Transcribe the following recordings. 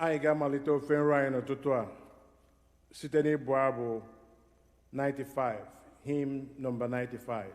Anyị ga-amalite ofe nro anyị n'ụtụtụ a site n'ịbụ abụ 95, hymn number 95.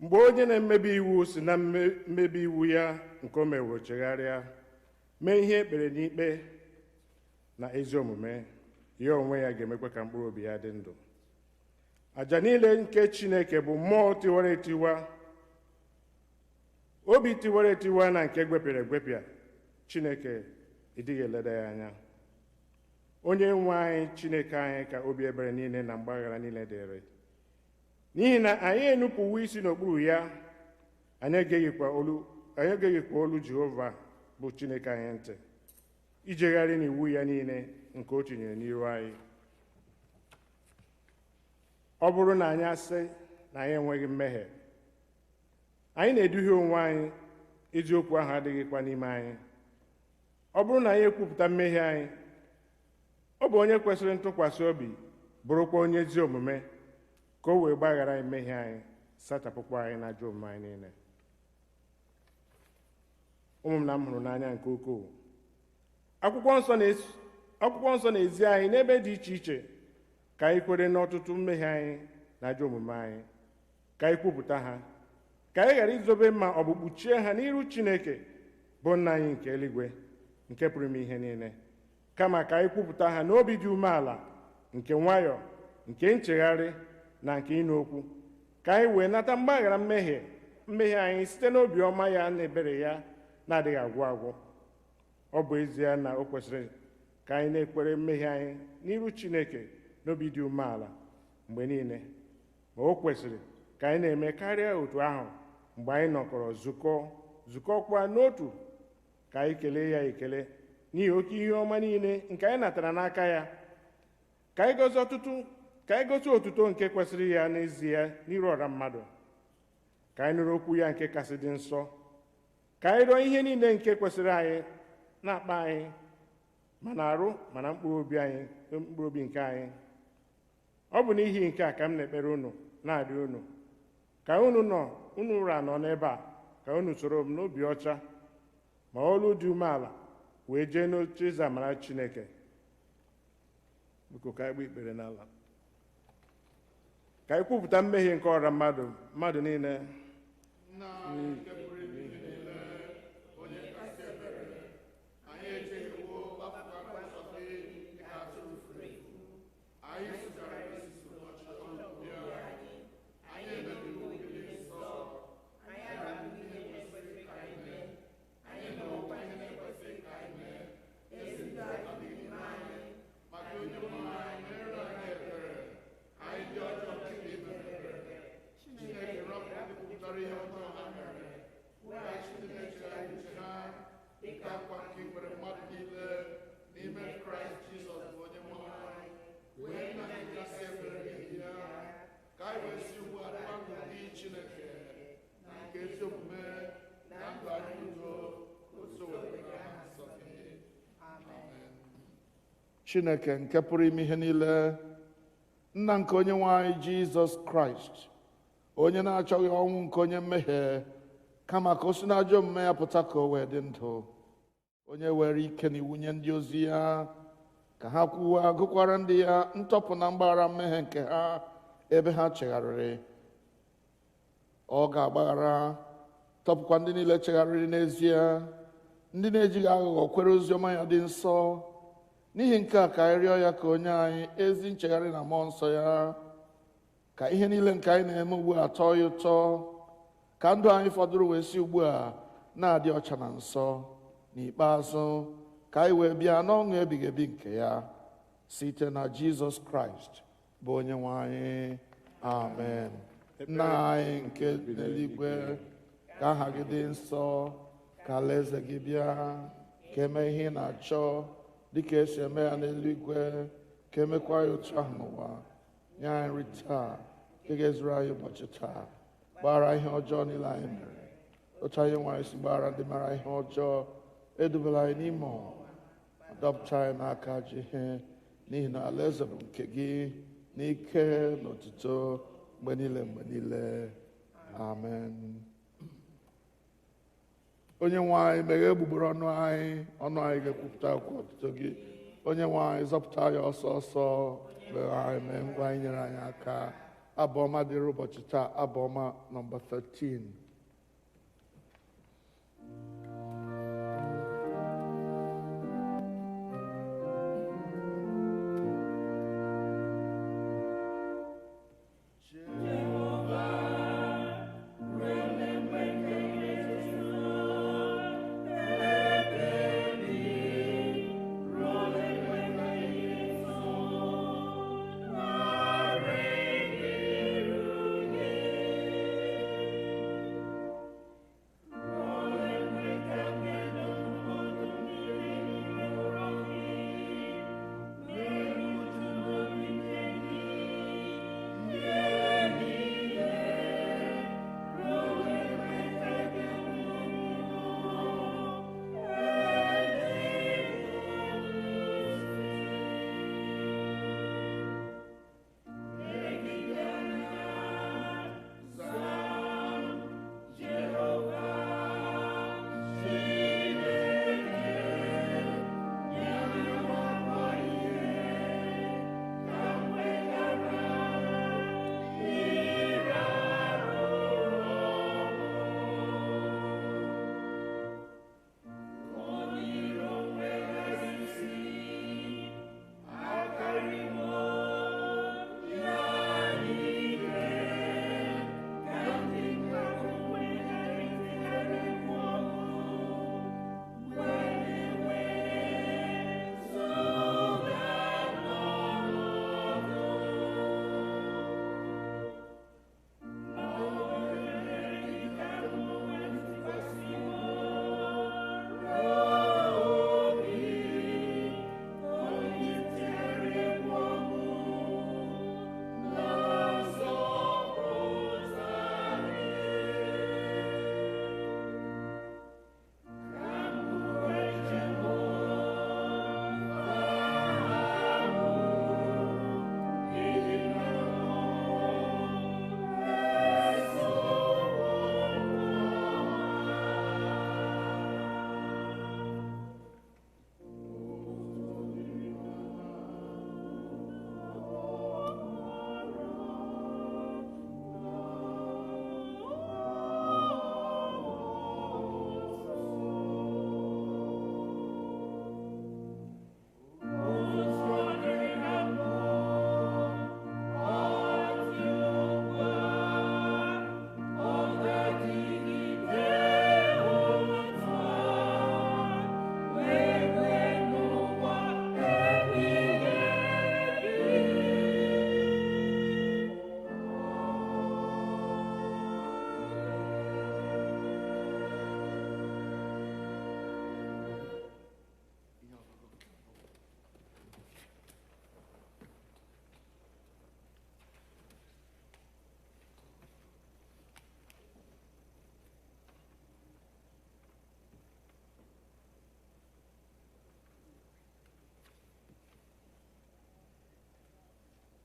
Mgbe onye na-emebi iwu si na mmebi iwu ya nke o meworo chegharịa mee ihe ekpere n'ikpe na ezi omume, ya onwe ya ga-emekwa ka mkpụrụ obi ya dị ndụ. Aja niile nke Chineke bụ mmụọ tiwara etiwa, obi tiwara etiwa na nke gwepịara egwepịa. Chineke ịdịghị eleda ya anya. Onye-nwe anyị Chineke anyị ka obi ebere niile na mgbaghara niile dịrị, n'ihi na anyị enupụwo isi n'okpuru ya. Anyị egeghịkwa olu Jehova bụ Chineke anyị ntị, ijegharị n'iwu ya niile nke o tinyere n'iru anyị. Ọ bụrụ na anyị asị na anyị enweghị mmehie, anyị na-eduhie onwe anyị, eziokwu ahụ adịghịkwa n'ime anyị. Ọ bụrụ na anyị ekwupụta mmehie anyị, ọ bụ onye kwesịrị ntụkwasị obi, bụrụkwa onye ezi omume, ka o wee gbaghara anyị mmehie anyị, sachapụkwa anyị na ajọ omume anyị niile. Ụmụnna m hụrụ n'anya nke ukwuu, akwụkwọ nsọ na-ezi anyị n'ebe dị iche iche ka anyị kwere n'ọtụtụ mmehie anyị na ajọ omume anyị, ka anyị kwupụta ha, ka anyị ghara izobe ma ọ bụ kpuchie ha n'iru Chineke bụ nna anyị nke eluigwe, nke pụrụ ime ihe niile, kama ka anyị kwupụta ha n'obi dị umeala, nke nwayọọ, nke nchegharị na nke ịnụ okwu, ka anyị wee nata mgbaghara mmehie anyị site n'obi ọma ya na ebere ya na-adịghị agwụ agwụ. Ọ bụ ezie na o kwesịrị ka anyị na-ekpere mmehie anyị n'iru Chineke n'obi dị umeala mgbe niile, ma o kwesịrị ka anyị na-eme karịa otu ahụ mgbe anyị nọkọrọ zukọkwa n'otu, ka anyị kelee ya ekele n'ihi oke ihe ọma niile nke anyị natara n'aka ya, ka anyị gosi otuto nke kwesịrị ya n'ezie n'iru ọra mmadụ, ka anyị nụrụ okwu ya nke kasị dị nsọ, ka anyị rịọ ihe niile nke kwesịrị anyị na-akpa anyị ma na-arụ ma na mkpụrụ obi nke anyị. Ọ bụ n'ihi nke a ka m na-ekpere unu na-arịọ unu, ka unu ụra nọ n'ebe a, ka unu soro m n'obi ọcha ma olu dị umeala wee jee n'oche eze amara Chineke. Biko ka anyị gba ikpere n'ala, ka anyị kwupụta mmehie nke ọra mmadụ niile. Chineke nke pụrụ ime ihe niile, nna nke Onye-nwe-ayi Jizọs Kraịst, onye na-achọghị ọnwụ nke onye mmehie, kama ka o si n'ajọ omume ya pụta ka o wee dị ndụ, onye were ike na iwu nye ndị ozi ya ka ha kwuwa gụkwara ndị ya ntọpụ na mgbaghara mmehie nke ha ebe ha chegharịrị. Ọ ga-agbaghara tọpụkwa ndị niile chegharịrị n'ezie, ndị na-ejighị aghụghọ kwere oziọma ya dị nsọ. N'ihi nke a ka anyị rịọ ya ka onye anyị ezi nchegharị na mmụọ nsọ ya, ka ihe niile nke anyị na-eme ugbu a tọọ ya ụtọ, ka ndụ anyị fọdụrụ wee si ugbu a na-adị ọcha na nsọ. N'ikpeazụ ka anyị wee bịa n'ọṅụ ebighị ebi nke ya, site na Jizọs Kraịst bụ Onye-nwe anyị. Amen. Nna anyị nke n'eluigwe, ka aha gị dị nsọ, ka alaeze gị bịa, ka eme ihe ị na-achọ dịka esi eme ya n'eluigwe, ka emekwa ya otu ahụ n'ụwa. Nye anyị nri taa, ka ga-ezuru anyị ụbọchị taa. Gbaghara ihe ọjọọ niile anyị mere, otu anyị nwanyị si gbaghara ndị mara ihe ọjọọ. Edubela anyị n'ime ọnwụnwa, ma dọpụta anyị n'aka ajọ ihe, n'ihi na alaeze bụ nke gị, n'ike na otuto mgbe niile. Amen. Onye-nwe anyị, meghee egbugbere ọnụ anyị ga-ekwupụta okwu otuto gị. Onye-nwe anyị, zọpụta anyị ọsọ ọsọ, mgbe anyị mee ngwa anyị nyere anyị aka. Abụ ọma dịrị ụbọchị taa, abụ ọma nọmba 13.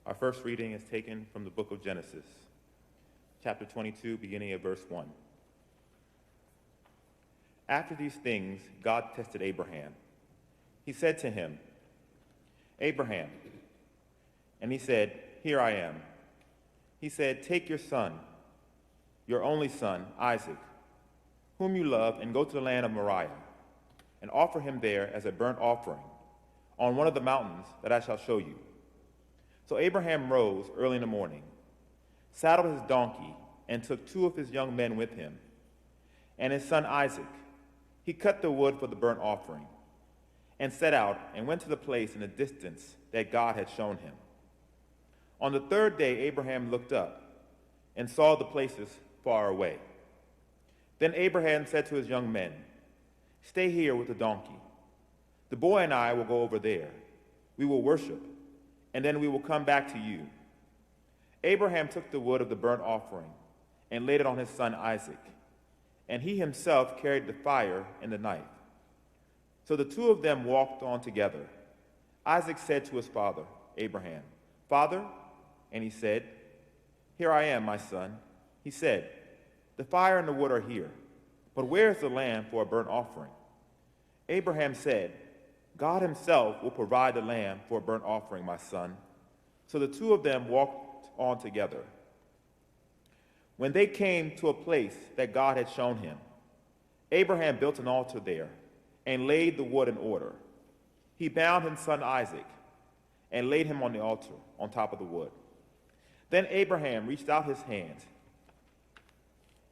Our first reading is taken from the book of Genesis, chapter 22, beginning at verse 1. After these things, God tested Abraham. He said to him, "Abraham." And he said, "Here I am." He said, "Take your son, your only son, Isaac, whom you love, and go to the land of Moriah, and offer him there as a burnt offering on one of the mountains that I shall show you." So Abraham rose early in the morning, saddled his donkey, and took 2 of his young men with him, and his son Isaac. He cut the wood for the burnt offering, and set out and went to the place in the distance that God had shown him. On the 3rd day, Abraham looked up and saw the places far away. Then Abraham said to his young men, "Stay here with the donkey. The boy and I will go over there. We will worship, and then we will come back to you." Abraham took the wood of the burnt offering and laid it on his son Isaac, and he himself carried the fire and the knife. So the 2 of them walked on together. Isaac said to his father, Abraham, "Father?" And he said, "Here I am, my son." He said, "The fire and the wood are here, but where is the lamb for a burnt offering?" Abraham said, "God himself will provide the lamb for a burnt offering, my son." So the 2 of them walked on together. When they came to a place that God had shown him, Abraham built an altar there and laid the wood in order. He bound his son Isaac and laid him on the altar on top of the wood. Then Abraham reached out his hand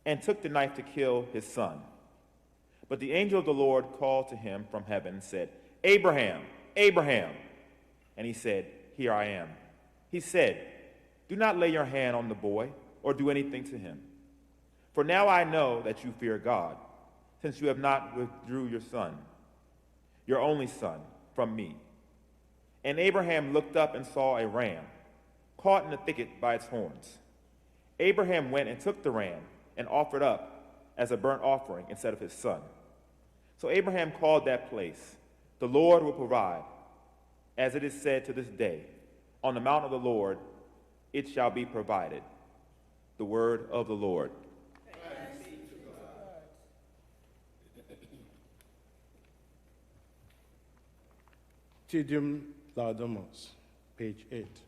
and took the knife to kill his son. But the angel of the Lord called to him from heaven and said, "Abraham, Abraham." And he said, "Here I am." He said, "Do not lay your hand on the boy or do anything to him. For now I know that you fear God, since you have not withdrew your son, your only son, from me." And Abraham looked up and saw a ram caught in the thicket by its horns. Abraham went and took the ram and offered up as a burnt offering instead of his son. So Abraham called that place, "The Lord will provide," as it is said to this day, "On the mount of the Lord it shall be provided." The word of the Lord. Deum Laudamus, page 8.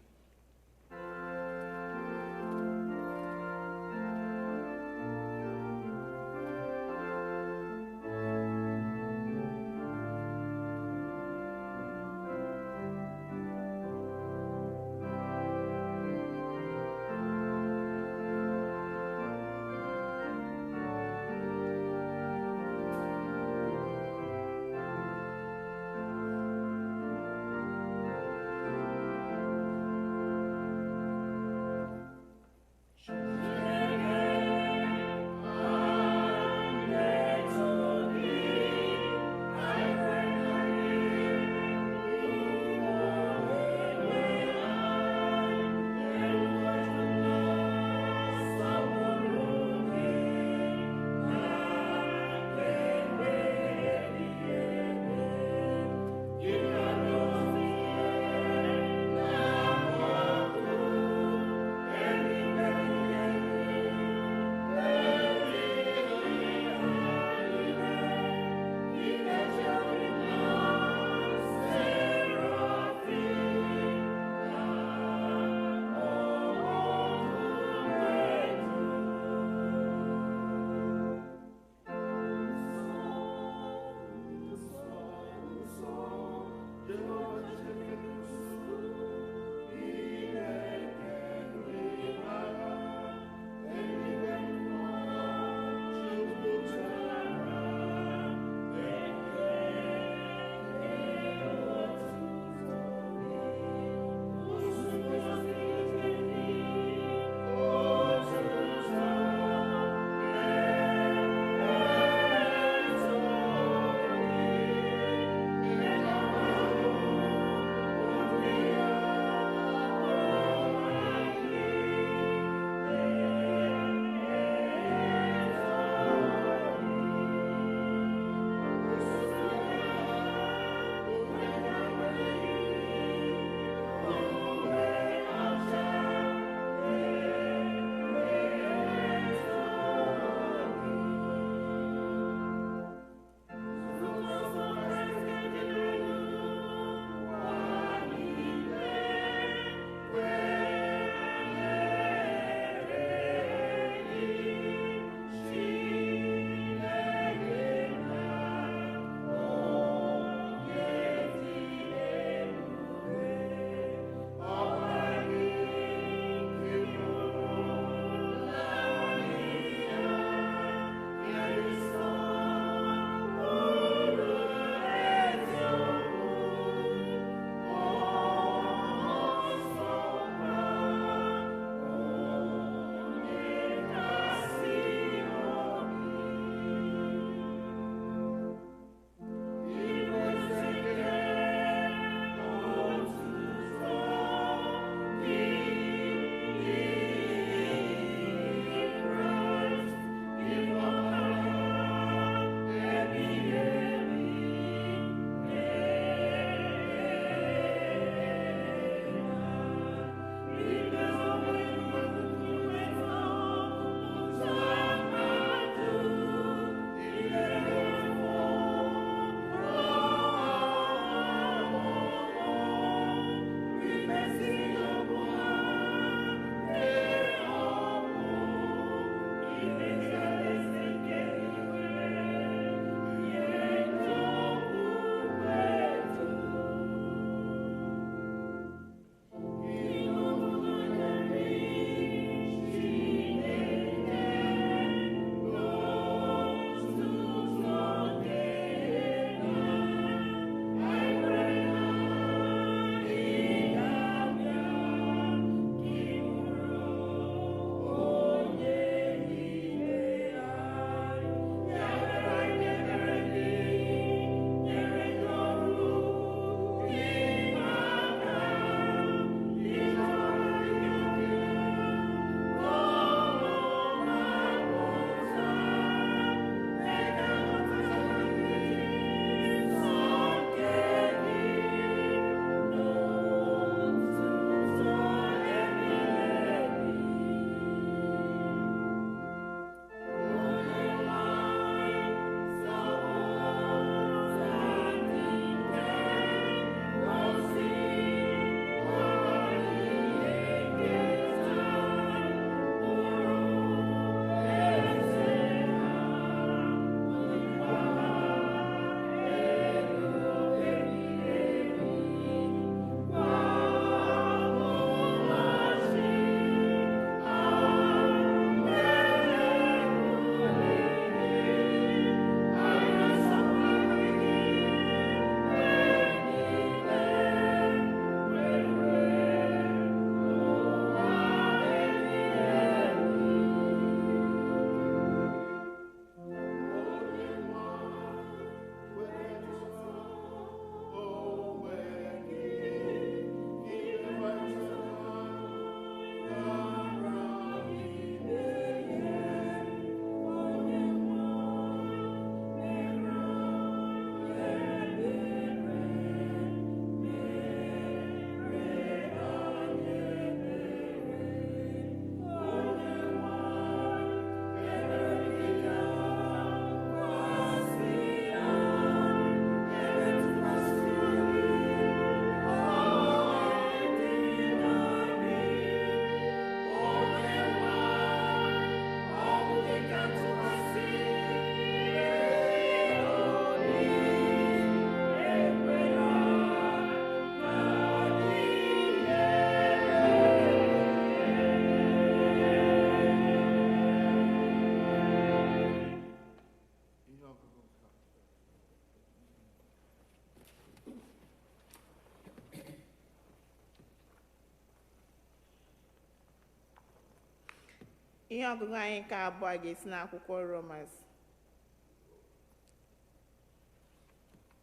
Ihe ọgụgụ anyị nke abụọ ga-esi n'akwụkwọ Romans.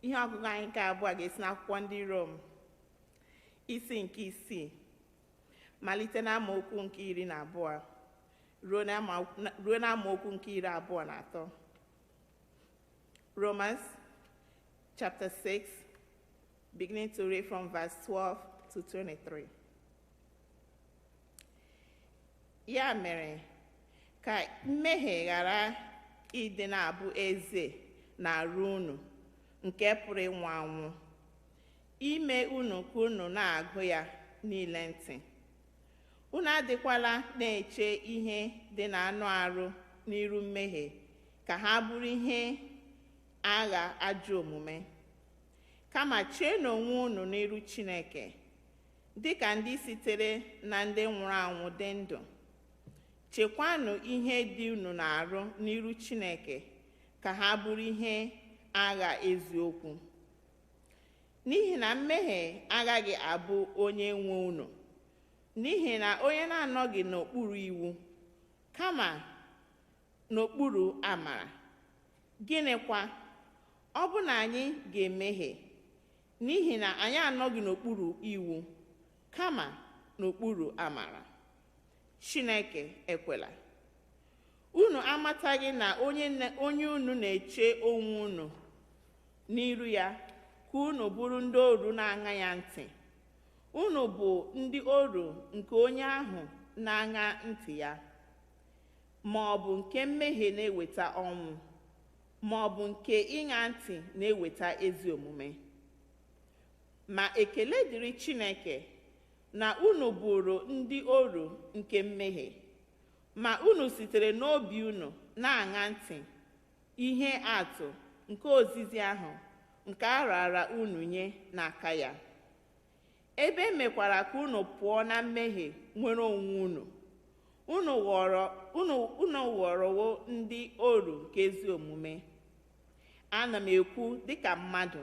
Ihe ọgụgụ anyị nke abụọ ga-esi n'akwụkwọ ndị Rom, isi nke 6, malite n'amaokwu nke 12 ruo n'amaokwu nke 23. Romans chapter 6, beginning to read from verse 12 to 23. Ya mere, ka mmehie ghara ịdị na-abụ eze na-arụ unu nke pụrụ ịnwụ anwụ, ime unu ka unu na-agụ ya niile ntị. Unu adịkwala na-eche ihe dị n'anụ arụ n'iru mmehie ka ha bụrụ ihe agha ajọ omume, kama chee n'onwe unu n'iru Chineke dịka ndị sitere na ndị nwụrụ anwụ dị ndụ. Chekwanụ ihe dị unu na-arụ n'iru Chineke ka ha bụrụ ihe agha eziokwu. N'ihi na mmehie agaghị abụ onye nwe unu, n'ihi na onye na-anọghị n'okpuru iwu kama n'okpuru amara. Gịnịkwa? Ọ bụ na anyị ga-emehie n'ihi na anyị anọghị n'okpuru iwu kama n'okpuru amara? Chineke ekwela. Unu amataghị na onye unu na-eche onwe unu n'iru ya ka unu bụrụ ndị oru na-aṅa ya ntị. Unu bụ ndị oru nke onye ahụ na-aṅa ntị ya, ma ọ bụ nke mmehie na-eweta ọnwụ, ma ọ bụ nke ịṅa ntị na-eweta ezi omume. Ma ekele dịrị Chineke na unu bụrụ ndị oru nke mmehie, ma unu sitere n'obi unu na-aṅa ntị ihe atụ nke ozizi ahụ nke a raara unu nye n'aka ya. Ebe emekwara ka unu pụọ na mmehie nwere onwe unu, unu ghọrọwo ndị oru nke ezi omume. Ana m ekwu dịka mmadụ,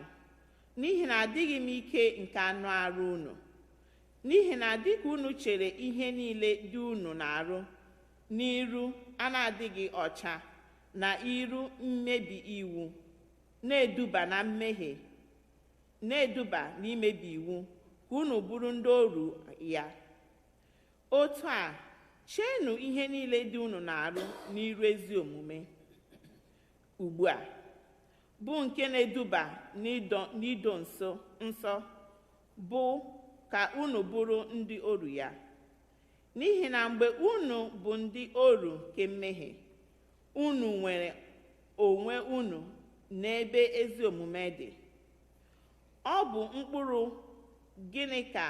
n'ihi na adịghị m ike nke anụ arụ unu. N'ihi na dịka unu chere ihe niile dị unu na-arụ n'iru a na-adịghị ọcha na iru mmebi iwu, na-eduba na mmehie, na-eduba n'imebi iwu, ka unu bụrụ ndị oru ya. Otu a, cheenụ ihe niile dị unu na-arụ n'iru ezi omume ugbu a, bụ nke na-eduba n'ido nsọ, bụ ka unu bụrụ ndị oru ya. N'ihi na mgbe unu bụ ndị oru nke mmehie, unu nwere onwe unu n'ebe ezi omume dị. Ọ bụ mkpụrụ gịnị ka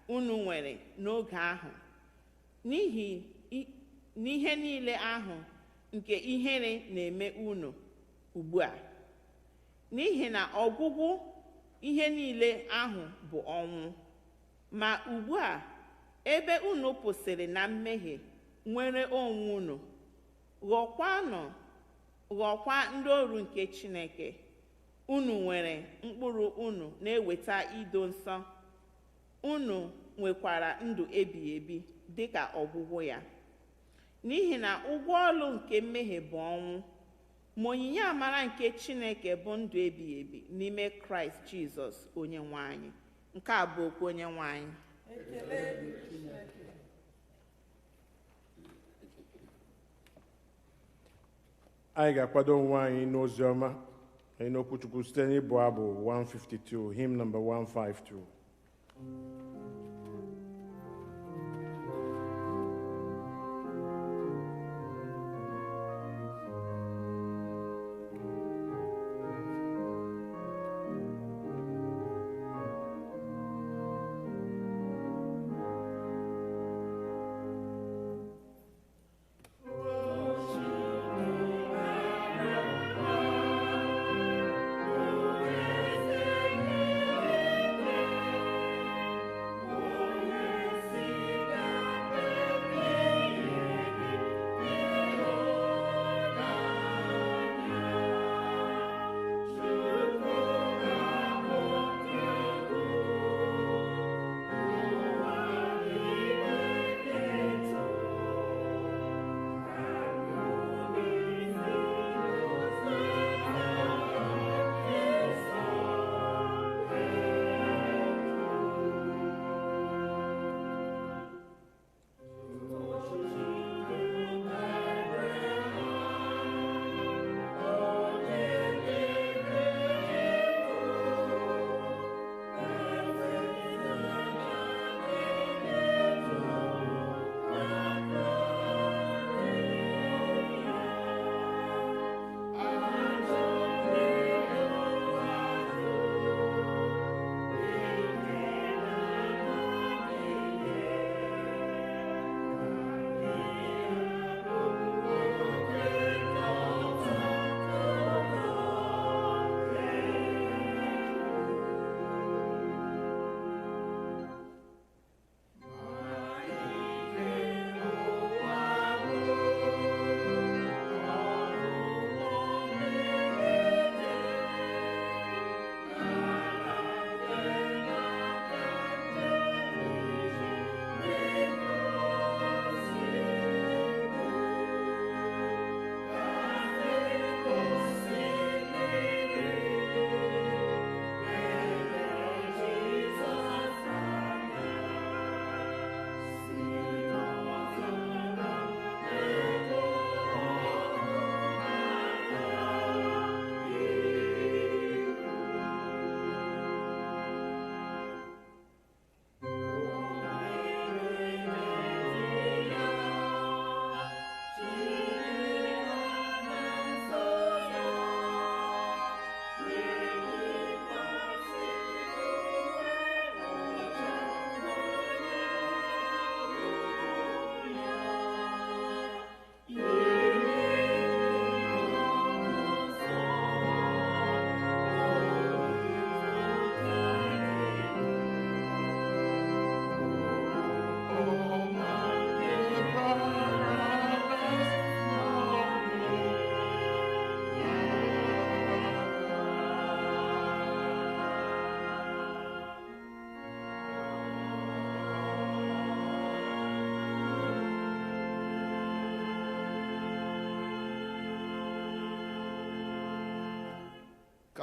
unu nwere n'oge ahụ n'ihe niile ahụ nke ihere na-eme unu ugbu a? N'ihi na ọgwụgwụ ihe niile ahụ bụ ọnwụ. Ma ugbu a, ebe unu pụsịrị na mmehie nwere onwe unu, ghọkwa ndị oru nke Chineke, unu nwere mkpụrụ unu na-eweta ido nsọ. Unu nwekwara ndụ ebighị ebi dịka ọgwụgwụ ya. N'ihi na ụgwọ ọlụ nke mmehie bụ ọnwụ, ma onyinye amara nke Chineke bụ ndụ ebighị ebi n'ime Kraịst Jizọs Onye-nwe anyị. Nke a bụ okwu Onye-nwe anyị. Ekele dịrị Chineke. Anyị ga-akwado onwe anyị n'ozi ọma anyị n'okwu Chukwu site n'ịbụ abụ 152, hymn number 152.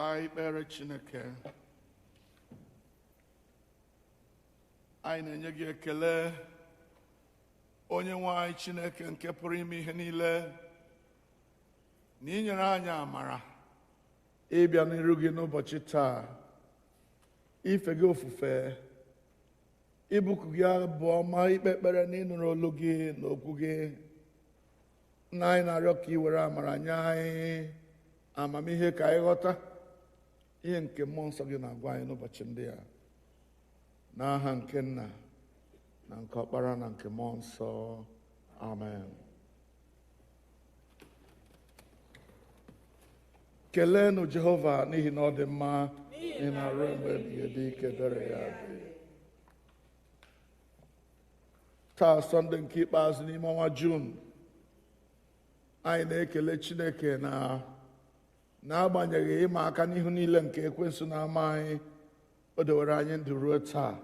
Ka anyị kpere Chineke. Anyị na-enye gị ekele, Onye-nwe-ayi Chineke nke pụrụ ime ihe niile, na inyere anyị amara ịbịa n'iru gị n'ụbọchị taa, ife gị ofufe, ibuku gị abụ ọma, ikpe ekpere na ịnụrụ olu gị na okwu gị. Nna anyị na-arịọ ka ị were amara nye anyị amamihe ka anyị ghọta ihe nke mmụọ nsọ gị na-agwa anyị n'ụbọchị ndị a, n'aha nke Nna na nke Ọkpara na nke mmụọ nsọ. Amen. Keleenụ Jehova n'ihi na ọ dị mma, n'ihi na ruo mgbe ebighị ebi ike ebere ya dị. Taa Sọnde nke ikpeazụ n'ime ọnwa Juun, anyị na-ekele Chineke na n'agbanyeghị ịma aka n'ihu niile nke ekwensu na-ama anyị, o dewere anyị ndụ ruo taa.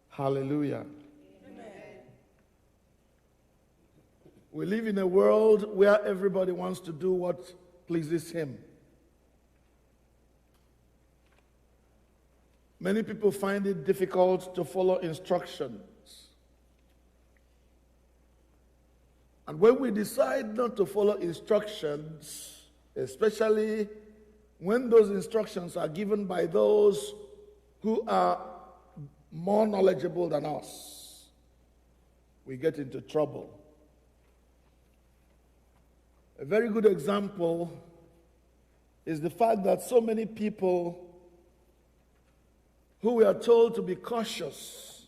Hallelujah. We live in a world where everybody wants to do what pleases him. Many people find it difficult to follow instructions. And when we decide not to follow instructions, especially when those instructions are given by those who are more knowledgeable than us, we get into trouble. A very good example is the fact that so many people who were told to be cautious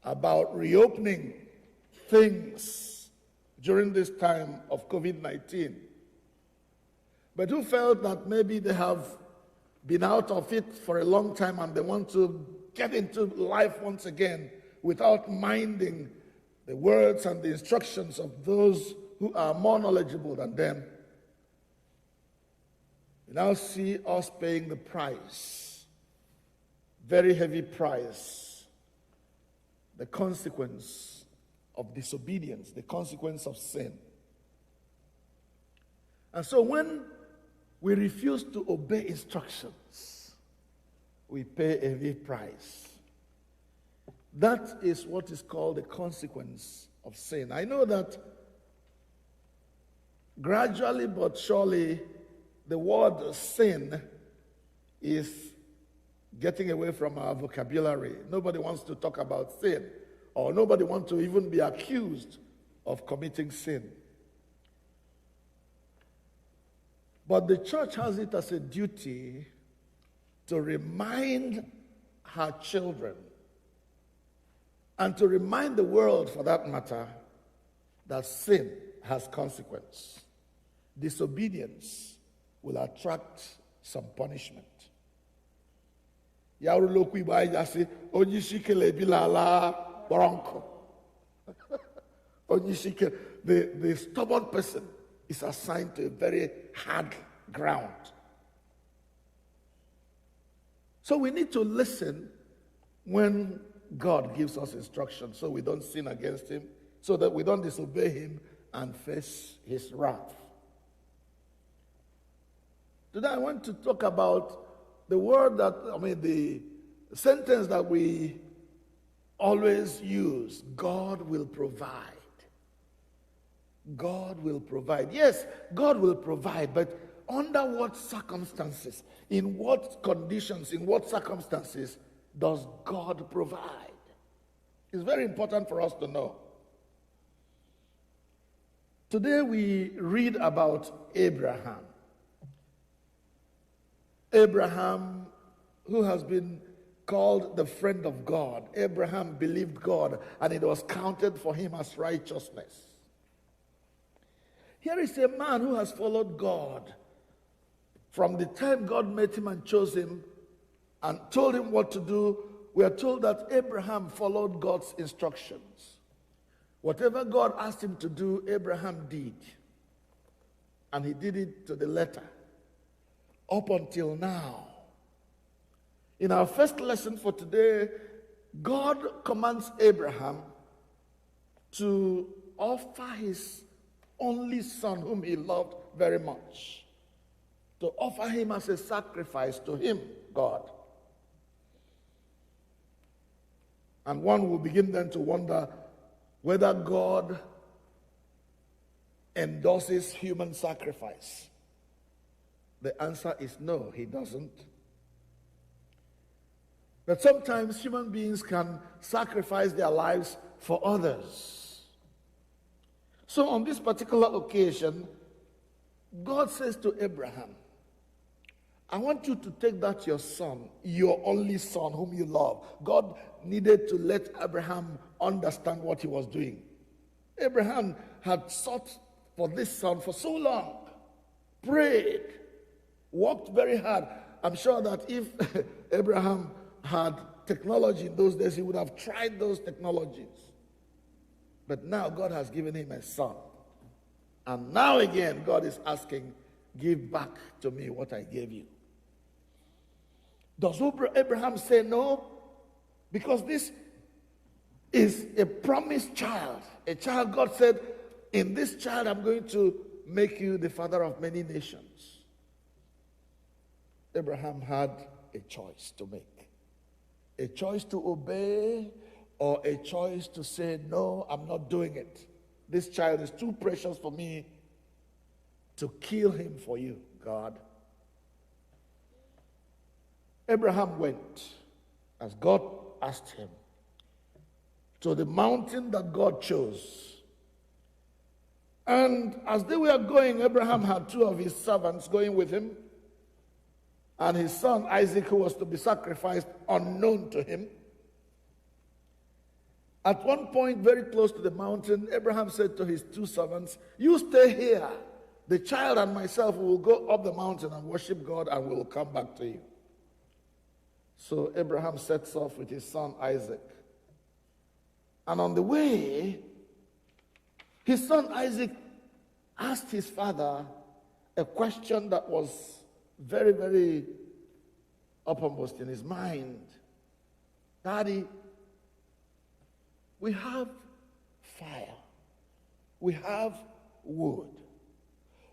about reopening things during this time of COVID-19, but who felt that maybe they have been out of it for a long time and they want to get into life once again without minding the words and the instructions of those who are more knowledgeable than them. You now see us paying the price, very heavy price, the consequence of disobedience, the consequence of sin. And so when we refuse to obey instructions, we pay a heavy price. That is what is called the consequence of sin. I know that gradually but surely the word sin is getting away from our vocabulary. Nobody wants to talk about sin, or nobody wants to even be accused of committing sin. But the church has it as a duty to remind her children, and to remind the world, for that matter, that sin has consequence. Disobedience will attract some punishment. The stubborn person is assigned to a very hard ground. So we need to listen when God gives us instructions, so we don't sin against him, so that we don't disobey him and face his wrath. Today I want to talk about the sentence that we always use: God will provide. God will provide. Yes, God will provide, but under what circumstances, in what conditions, in what circumstances does God provide? It's very important for us to know. Today we read about Abraham. Abraham, who has been called the friend of God. Abraham believed God, and it was counted for him as righteousness. Here is a man who has followed God. From the time God met him and chose him and told him what to do, we are told that Abraham followed God's instructions. Whatever God asked him to do, Abraham did. And he did it to the letter. Up until now. In our first lesson for today, God commands Abraham to offer his only son, whom he loved very much, to offer him as a sacrifice to him, God. And one will begin then to wonder whether God endorses human sacrifice. The answer is no, he doesn't. But sometimes human beings can sacrifice their lives for others. So on this particular occasion, God says to Abraham, I want you to take that your son, your only son whom you love. God needed to let Abraham understand what he was doing. Abraham had sought for this son for so long, prayed, worked very hard. I'm sure that if Abraham had technology in those days, he would have tried those technologies. But now God has given him a son. And now again, God is asking, give back to me what I gave you. Does Abraham say no? Because this is a promised child. A child God said, in this child I'm going to make you the father of many nations. Abraham had a choice to make. A choice to obey or a choice to say, no, I'm not doing it. This child is too precious for me to kill him for you, God. Abraham went, as God asked him, to the mountain that God chose. And as they were going, Abraham had two of his servants going with him, and his son Isaac, who was to be sacrificed unknown to him. At one point, very close to the mountain, Abraham said to his two servants, you stay here. The child and myself will go up the mountain and worship God, and we will come back to you. So Abraham sets off with his son Isaac. And on the way, his son Isaac asked his father a question that was very, very uppermost in his mind. Daddy, we have fire, we have wood,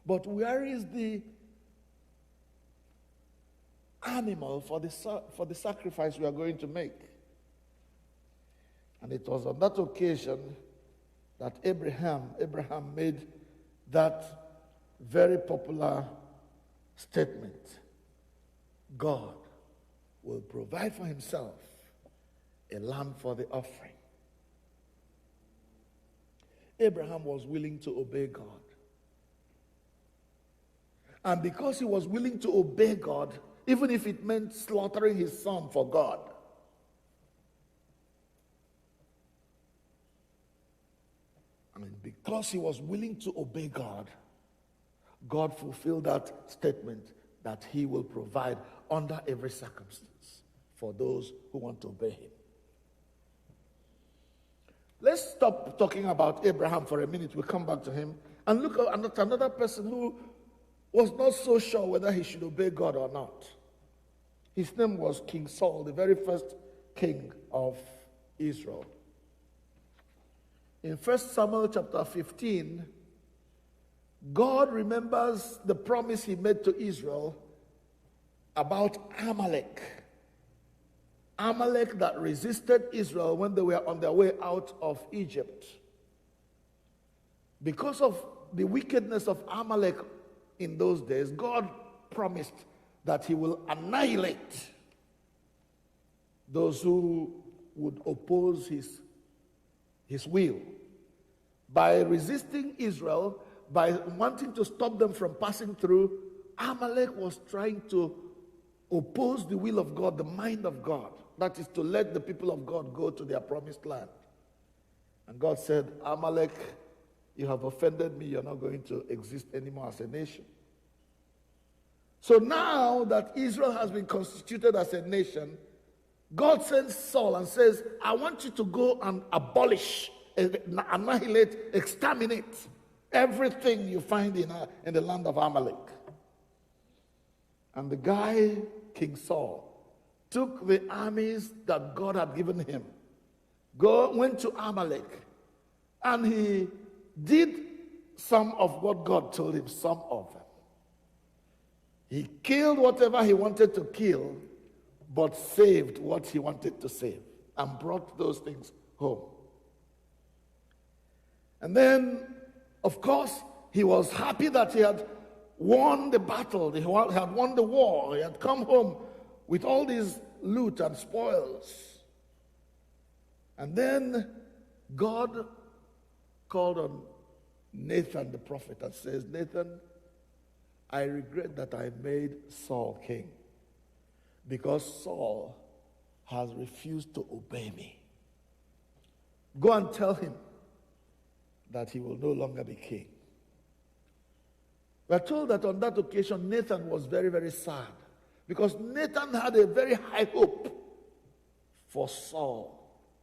but where is the animal for the sacrifice we are going to make? And it was on that occasion that Abraham made that very popular statement: God will provide for himself a lamb for the offering. Abraham was willing to obey God. And because he was willing to obey God, even if it meant slaughtering his son for God, because he was willing to obey God, God fulfilled that statement that he will provide under every circumstance for those who want to obey him. Let's stop talking about Abraham for a minute. We'll come back to him and look at another person who was not so sure whether he should obey God or not. His name was King Saul, the very first king of Israel. In 1 Samuel chapter 15, God remembers the promise he made to Israel about Amalek. Amalek that resisted Israel when they were on their way out of Egypt. Because of the wickedness of Amalek in those days, God promised that he will annihilate those who would oppose his will. By resisting Israel, by wanting to stop them from passing through, Amalek was trying to oppose the will of God, the mind of God. That is to let the people of God go to their promised land. And God said, Amalek, you have offended me. You're not going to exist anymore as a nation. So now that Israel has been constituted as a nation, God sends Saul and says, I want you to go and abolish, annihilate, exterminate everything you find in the land of Amalek. And the guy, King Saul, took the armies that God had given him, went to Amalek, and he did some of what God told him, some of them. He killed whatever he wanted to kill, but saved what he wanted to save and brought those things home. And then, of course, he was happy that he had won the battle, he had won the war, he had come home with all these loot and spoils. And then God called on Nathan the prophet and says, Nathan, I regret that I made Saul king because Saul has refused to obey me. Go and tell him that he will no longer be king. We're told that on that occasion, Nathan was very, very sad because Nathan had a very high hope for Saul.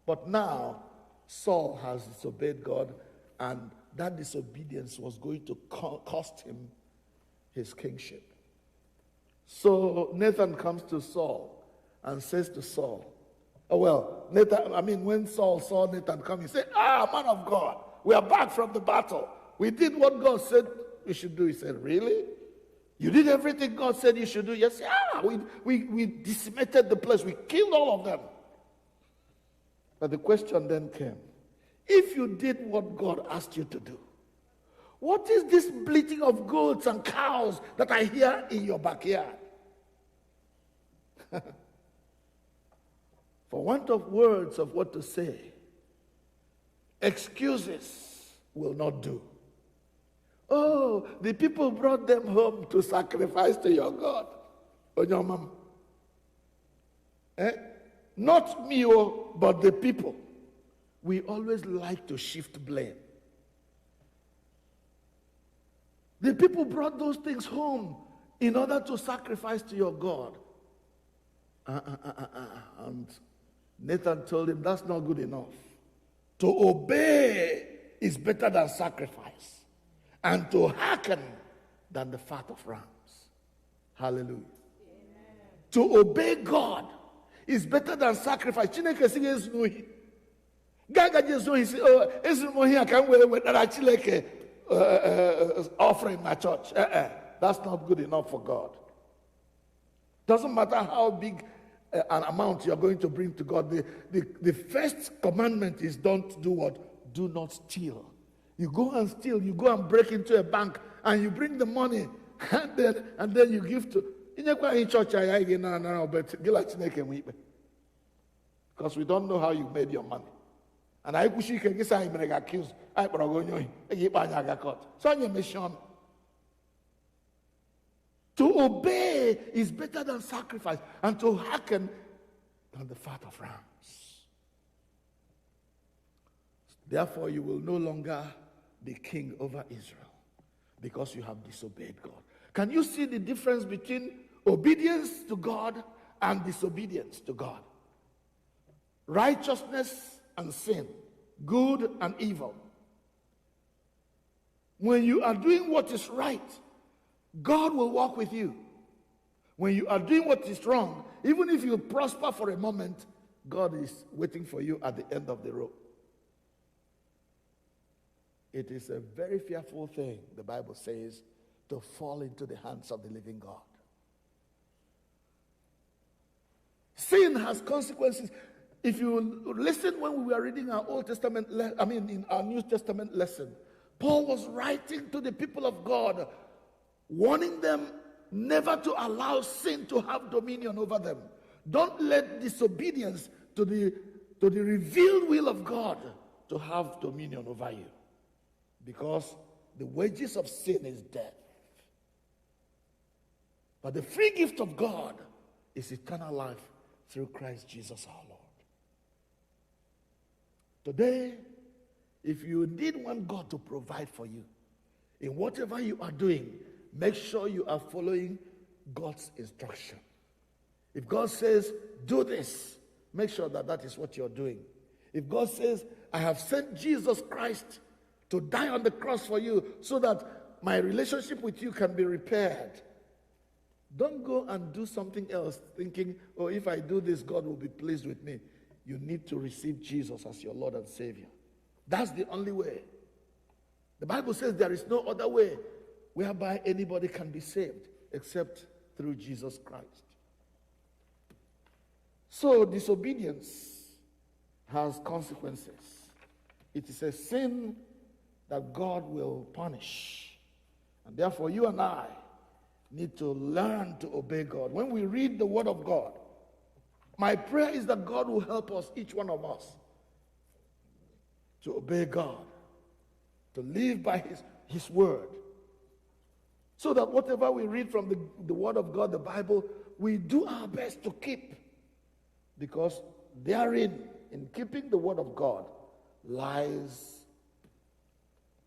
But now, Saul has disobeyed God, and that disobedience was going to cost him his kingship. So Nathan comes to Saul and says to Saul, when Saul saw Nathan come, he said, man of God, we are back from the battle. We did what God said we should do. He said, really? You did everything God said you should do? Yes, we decimated the place. We killed all of them. But the question then came, if you did what God asked you to do, what is this bleating of goats and cows that I hear in your backyard? For want of words of what to say, excuses will not do. Oh, the people brought them home to sacrifice to your God. Onyomam. Not me, but the people. We always like to shift blame. The people brought those things home in order to sacrifice to your God. And Nathan told him, that's not good enough. To obey is better than sacrifice, and to hearken than the fat of rams. Hallelujah. Amen. To obey God is better than sacrifice. Chineke sige ezunuhi. Gaga jezunuhi say, oh, ezunuhi I can't wait with that Chineke offering my church. That's not good enough for God. Doesn't matter how big an amount you're going to bring to God. The first commandment is don't do what? Do not steal. You go and steal, you go and break into a bank, and you bring the money, and then you give to. Because we don't know how you made your money. And I wish you can get accused. So your mission. To obey is better than sacrifice, and to hearken than the fat of rams. Therefore, you will no longer be king over Israel because you have disobeyed God. Can you see the difference between obedience to God and disobedience to God? Righteousness and sin, good and evil. When you are doing what is right, God will walk with you. When you are doing what is wrong, even if you prosper for a moment, God is waiting for you at the end of the road. It is a very fearful thing, the Bible says, to fall into the hands of the living God. Sin has consequences. If you listen when we were reading our Old Testament, in our New Testament lesson, Paul was writing to the people of God, warning them never to allow sin to have dominion over them. Don't let disobedience to the revealed will of God to have dominion over you. Because the wages of sin is death. But the free gift of God is eternal life through Christ Jesus our Lord. Today, if you indeed want God to provide for you, in whatever you are doing, make sure you are following God's instruction. If God says, do this, make sure that that is what you're doing. If God says, I have sent Jesus Christ to die on the cross for you so that my relationship with you can be repaired, don't go and do something else thinking, oh, if I do this, God will be pleased with me. You need to receive Jesus as your Lord and Savior. That's the only way. The Bible says there is no other way whereby anybody can be saved except through Jesus Christ. So disobedience has consequences. It is a sin that God will punish. And therefore, you and I need to learn to obey God. When we read the Word of God, my prayer is that God will help us, each one of us, to obey God, to live by His Word, so that whatever we read from the Word of God, the Bible, we do our best to keep. Because therein, in keeping the Word of God, lies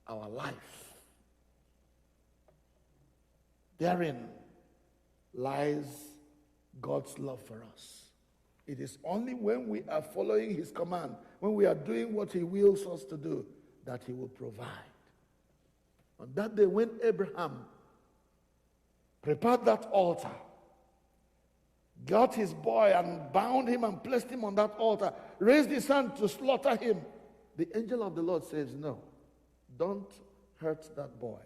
our life. Therein lies God's love for us. It is only when we are following His command, when we are doing what He wills us to do, that He will provide. On that day, when Abraham prepared that altar, got his boy and bound him and placed him on that altar, raised his hand to slaughter him, the angel of the Lord says, no, don't hurt that boy.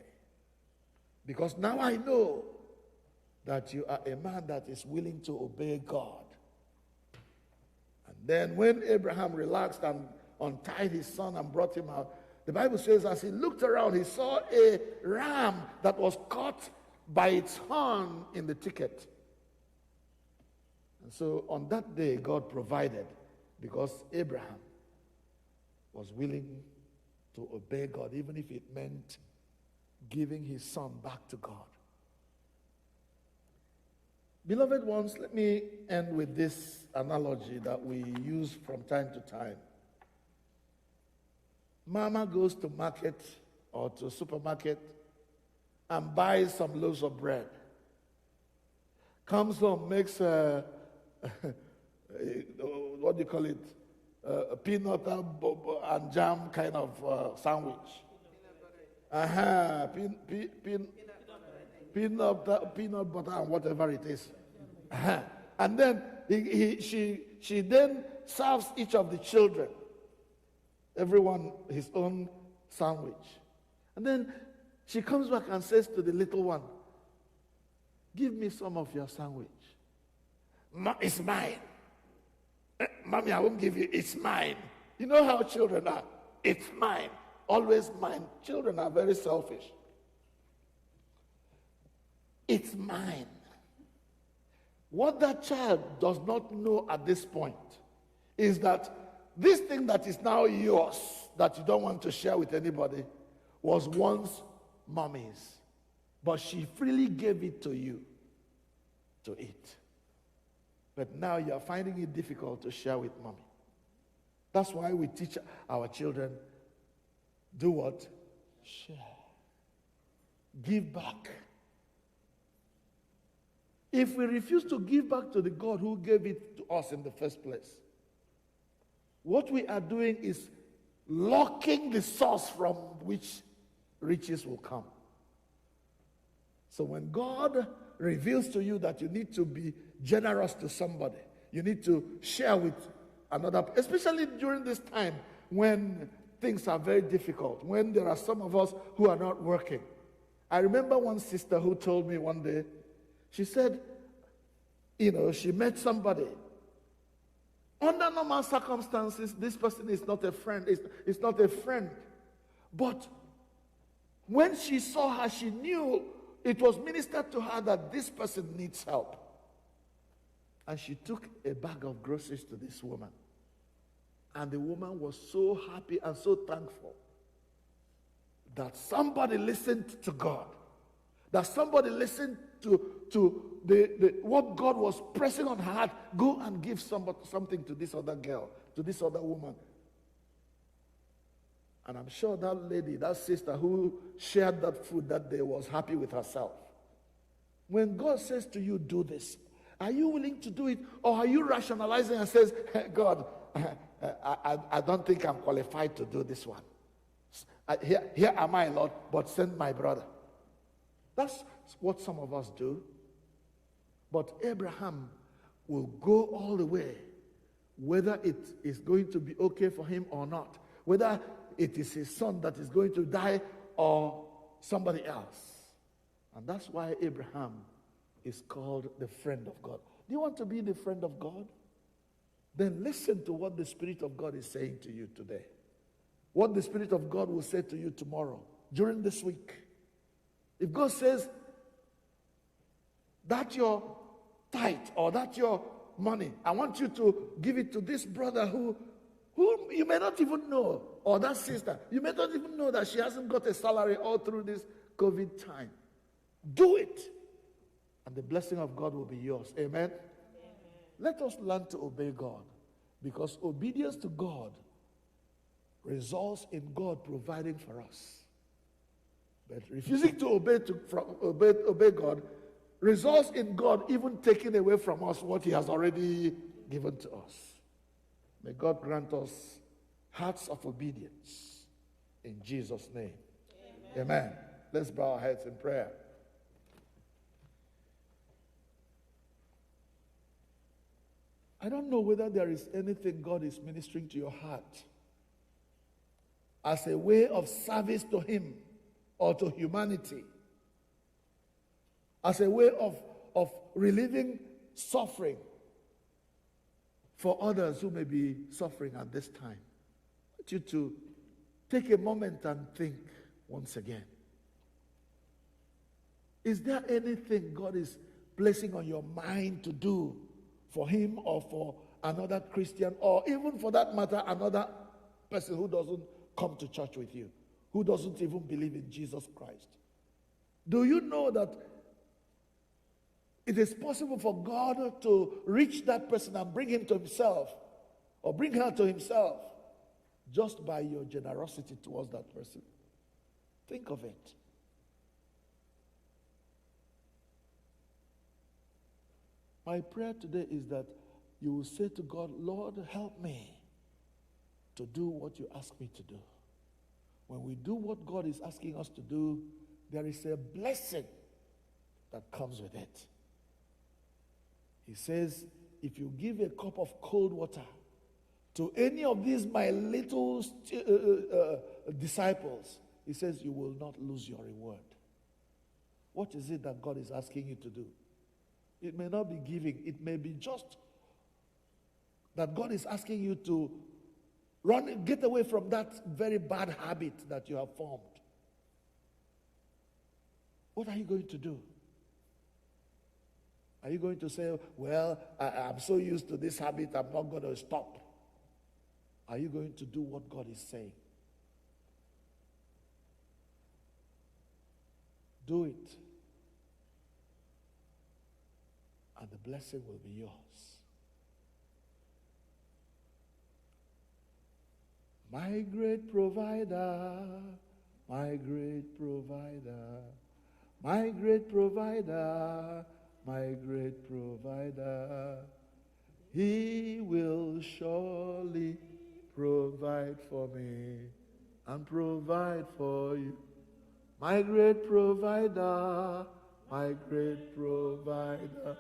Because now I know that you are a man that is willing to obey God. And then when Abraham relaxed and untied his son and brought him out, the Bible says as he looked around, he saw a ram that was caught by its horn in the thicket. And so on that day, God provided, because Abraham was willing to obey God, even if it meant giving his son back to God. Beloved ones, let me end with this analogy that we use from time to time. Mama goes to market or to supermarket and buys some loaves of bread. Comes home, makes a what do you call it? A peanut and jam kind of sandwich. Peanut butter and whatever it is. And then she then serves each of the children, everyone his own sandwich. And then she comes back and says to the little one, give me some of your sandwich. It's mine. Mommy, I won't give you. It's mine. You know how children are. It's mine. Always mine. Children are very selfish. It's mine. What that child does not know at this point is that this thing that is now yours, that you don't want to share with anybody, was once mommy's. But she freely gave it to you to eat. But now you're finding it difficult to share with mommy. That's why we teach our children, do what? Share. Give back. If we refuse to give back to the God who gave it to us in the first place, what we are doing is locking the source from which riches will come. So when God reveals to you that you need to be generous to somebody, you need to share with another, especially during this time when things are very difficult, when there are some of us who are not working. I remember one sister who told me one day, she said, she met somebody. Under normal circumstances, this person is not a friend. It's not a friend. But when she saw her, she knew it was ministered to her that this person needs help. And she took a bag of groceries to this woman. And the woman was so happy and so thankful that somebody listened to God. That somebody listened to what God was pressing on her heart. Go and give something to this other girl, to this other woman. And I'm sure that lady, that sister who shared that food that day was happy with herself. When God says to you, do this, are you willing to do it? Or are you rationalizing and says, God, I don't think I'm qualified to do this one. Here am I, Lord, but send my brother. That's what some of us do. But Abraham will go all the way, whether it is going to be okay for him or not. Whether it is his son that is going to die or somebody else. And that's why Abraham is called the friend of God. Do you want to be the friend of God? Then listen to what the Spirit of God is saying to you today. What the Spirit of God will say to you tomorrow, during this week. If God says, that your tithe or that your money, I want you to give it to this brother who you may not even know, or that sister, you may not even know that she hasn't got a salary all through this COVID time. Do it, and the blessing of God will be yours. Amen? Let us learn to obey God, because obedience to God results in God providing for us. But refusing to obey God results in God even taking away from us what He has already given to us. May God grant us hearts of obedience in Jesus' name. Amen. Let's bow our heads in prayer. I don't know whether there is anything God is ministering to your heart as a way of service to Him or to humanity, as a way of relieving suffering for others who may be suffering at this time. I want you to take a moment and think once again. Is there anything God is placing on your mind to do for Him or for another Christian, or even for that matter, another person who doesn't come to church with you, who doesn't even believe in Jesus Christ? Do you know that it is possible for God to reach that person and bring him to Himself, or bring her to Himself, just by your generosity towards that person? Think of it. My prayer today is that you will say to God, Lord, help me to do what you ask me to do. When we do what God is asking us to do, there is a blessing that comes with it. He says, if you give a cup of cold water to any of these my little disciples, He says, you will not lose your reward. What is it that God is asking you to do? It may not be giving. It may be just that God is asking you to get away from that very bad habit that you have formed. What are you going to do? Are you going to say, well, I'm so used to this habit, I'm not going to stop? Are you going to do what God is saying? Do it. And the blessing will be yours. My great provider, my great provider, my great provider, my great provider, He will surely provide for me and provide for you. My great provider, my great provider,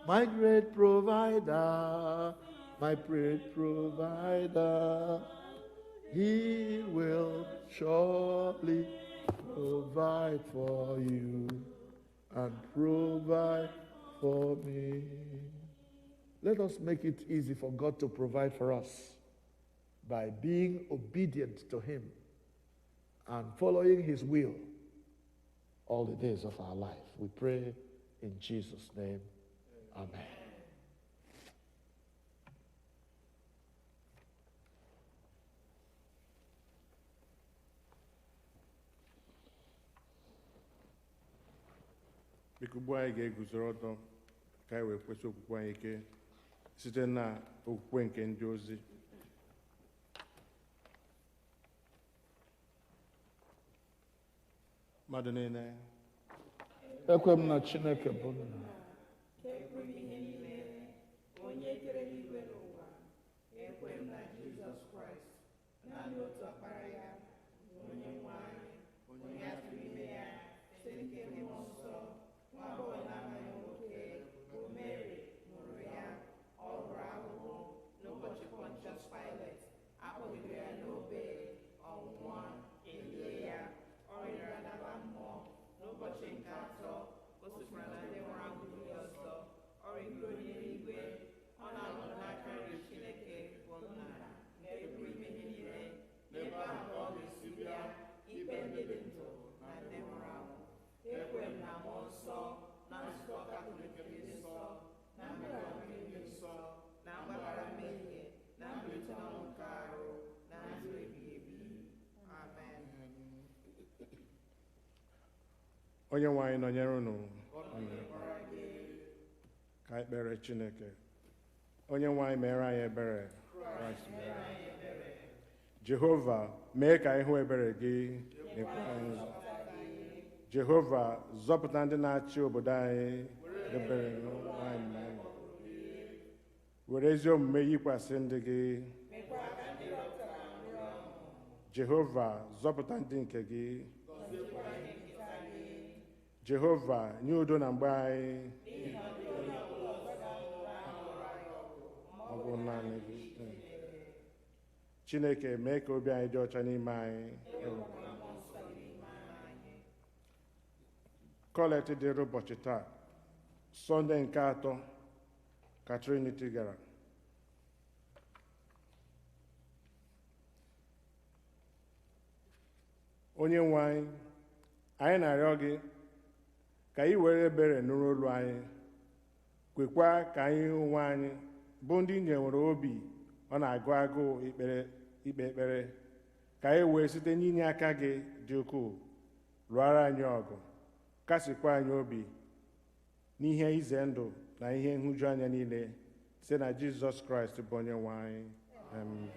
my great provider, my great provider, He will surely provide for you and provide for me. Let us make it easy for God to provide for us by being obedient to Him and following His will all the days of our life. We pray in Jesus' name. Amen. Biko ugbu anyị ga-eguzoro ọtọ ka anyị wee kwesị okwukwe anyị ike site na okwukwe nke ndị ozi. Mmadụ niile ekwe m na Chineke bụ nna, onye kere eluigwe n'ụwa, ekwe m na Jizọs Kraịst, naanị otu ọkpara ya, onye nwe anyị, onye a tụrụ ime ya site n'ike Mmụọ Nsọ, nwa agbọghọ na-amaghị nwoke, bụ Mary mụrụ ya. Ọ hụrụ ahụhụ n'ụbọchị Pontius Pilate, akpọgidere ya n'obe, ọnwụnwa, elie ya, ọ rịara n'ala mmụọ. N'ụbọchị nke atọ, o sikwara na ndị nwụrụ anwụ bilie ọzọ, ọ rigoro n'eluigwe, ọ na-anọdụ n'aka nri Chineke bụ Nna nke pụrụ ime ihe niile. N'ebe ahụ ka ọ ga-esi bịa ikpe ndị dị ndụ na ndị nwụrụ anwụ. Ekwere m na mmụọ nsọ, na nzukọ Katọlik dị nsọ, na mmepe nke dị nsọ, na mgbaghara mmehie, na mbilite n'ọnwụ nke arụ, na ndụ ebighị ebi. Amen. Onye-nwe anyị nọnyere unu. Ka anyị kpere Chineke. Onye-nwe anyị mere anyị ebere. Jehova, mee ka anyị hụ ebere gị. Jehova, zọpụta ndị na-achị obodo anyị. Ebere anyị. Were ezi omume yikwasị ndị gị. Jehova, zọpụta ndị nke gị. Jehova, nye udo na mgbe anyị. Ọ bụ naanị gị. Chineke, mee ka obi anyị dị ọcha n'ime anyị. Kọlet dịrị ụbọchị taa, Sọnde nke atọ ka Trinity gara. Onye-nwe anyị, anyị na-arịọ gị ka ị were ebere nụrụ olu anyị, kwekwa ka anyị onwe anyị bụ ndị nyewere obi ọ na-agụ agụụ ikpe ekpere, ka anyị wee site n'inye aka gị dị ukwuu lụọra anyị ọgụ, kasịkwa anyị obi n'ihe ize ndụ na ihe nhụju anya niile site na Jizọs Kraịst bụ Onye-nwe anyị.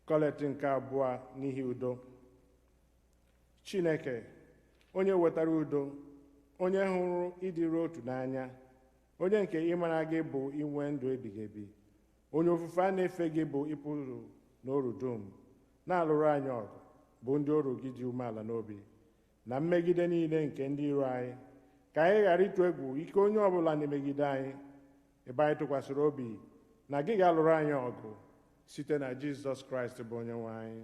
Kọlet nke abụọ n'ihi udo. Chineke, onye wetara udo, onye hụrụ ịdịrị otu n'anya, onye nke ịmara gị bụ inwe ndụ ebighị ebi, onye ofufe a na-efe gị bụ ịpụrụ n'oru dum, na-alụrụ anyị ọgụ bụ ndị oru gị dị umeala n'obi na mmegide niile nke ndị iro anyị, ka anyị ghara ịtụ egwu ike onye ọbụla na-emegide anyị, ebe anyị tụkwasịrị obi na gị ga-alụrụ anyị ọgụ site na Jizọs Kraịst bụ Onye-nwe anyị.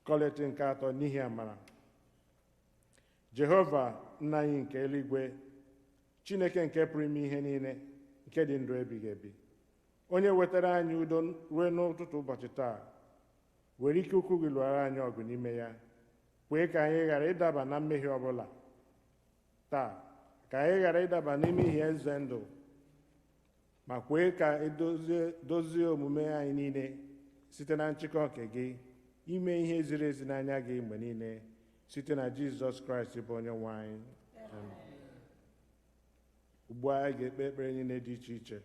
Kọlet nke atọ n'ihi amara. Jehova, nna anyị nke eluigwe, Chineke nke pụrụ ime ihe niile, nke dị ndụ ebighị ebi, onye wetara anyị udo ruo n'ụtụtụ ụbọchị taa, were ike ukwu gị lụọra anyị ọgụ n'ime ya, kwee ka anyị ghara ịdaba na mmehie ọbụla taa, ka anyị ghara ịdaba n'ime ihe eze ndụ, ma kwee ka edozie omume anyị niile site na nchịkọ nke gị, ime ihe ziri ezi n'anya gị mgbe niile, site na Jizọs Kraịst bụ Onye-nwe anyị. Ugbu a, anyị ga-ekpe ekpere niile dị iche iche.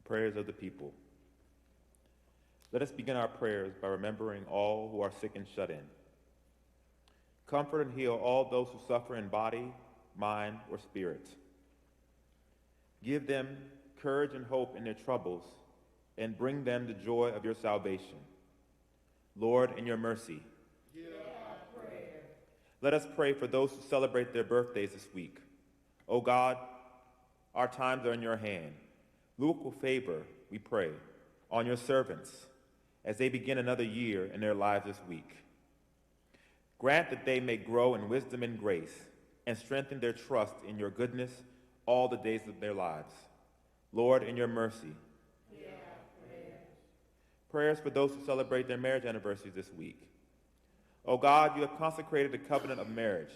Prayers of the people. Let us begin our prayers by remembering all who are sick and shut in. Comfort and heal all those who suffer in body, mind, or spirit. Give them courage and hope in their troubles, and bring them the joy of your salvation. Lord, in your mercy, hear our prayer. Let us pray for those who celebrate their birthdays this week. O God, our times are in your hand. Look with favor, we pray, on your servants as they begin another year in their lives this week. Grant that they may grow in wisdom and grace and strengthen their trust in your goodness all the days of their lives. Lord, in your mercy, hear our prayers. Prayers for those who celebrate their marriage anniversaries this week. O God, you have consecrated the covenant of marriage,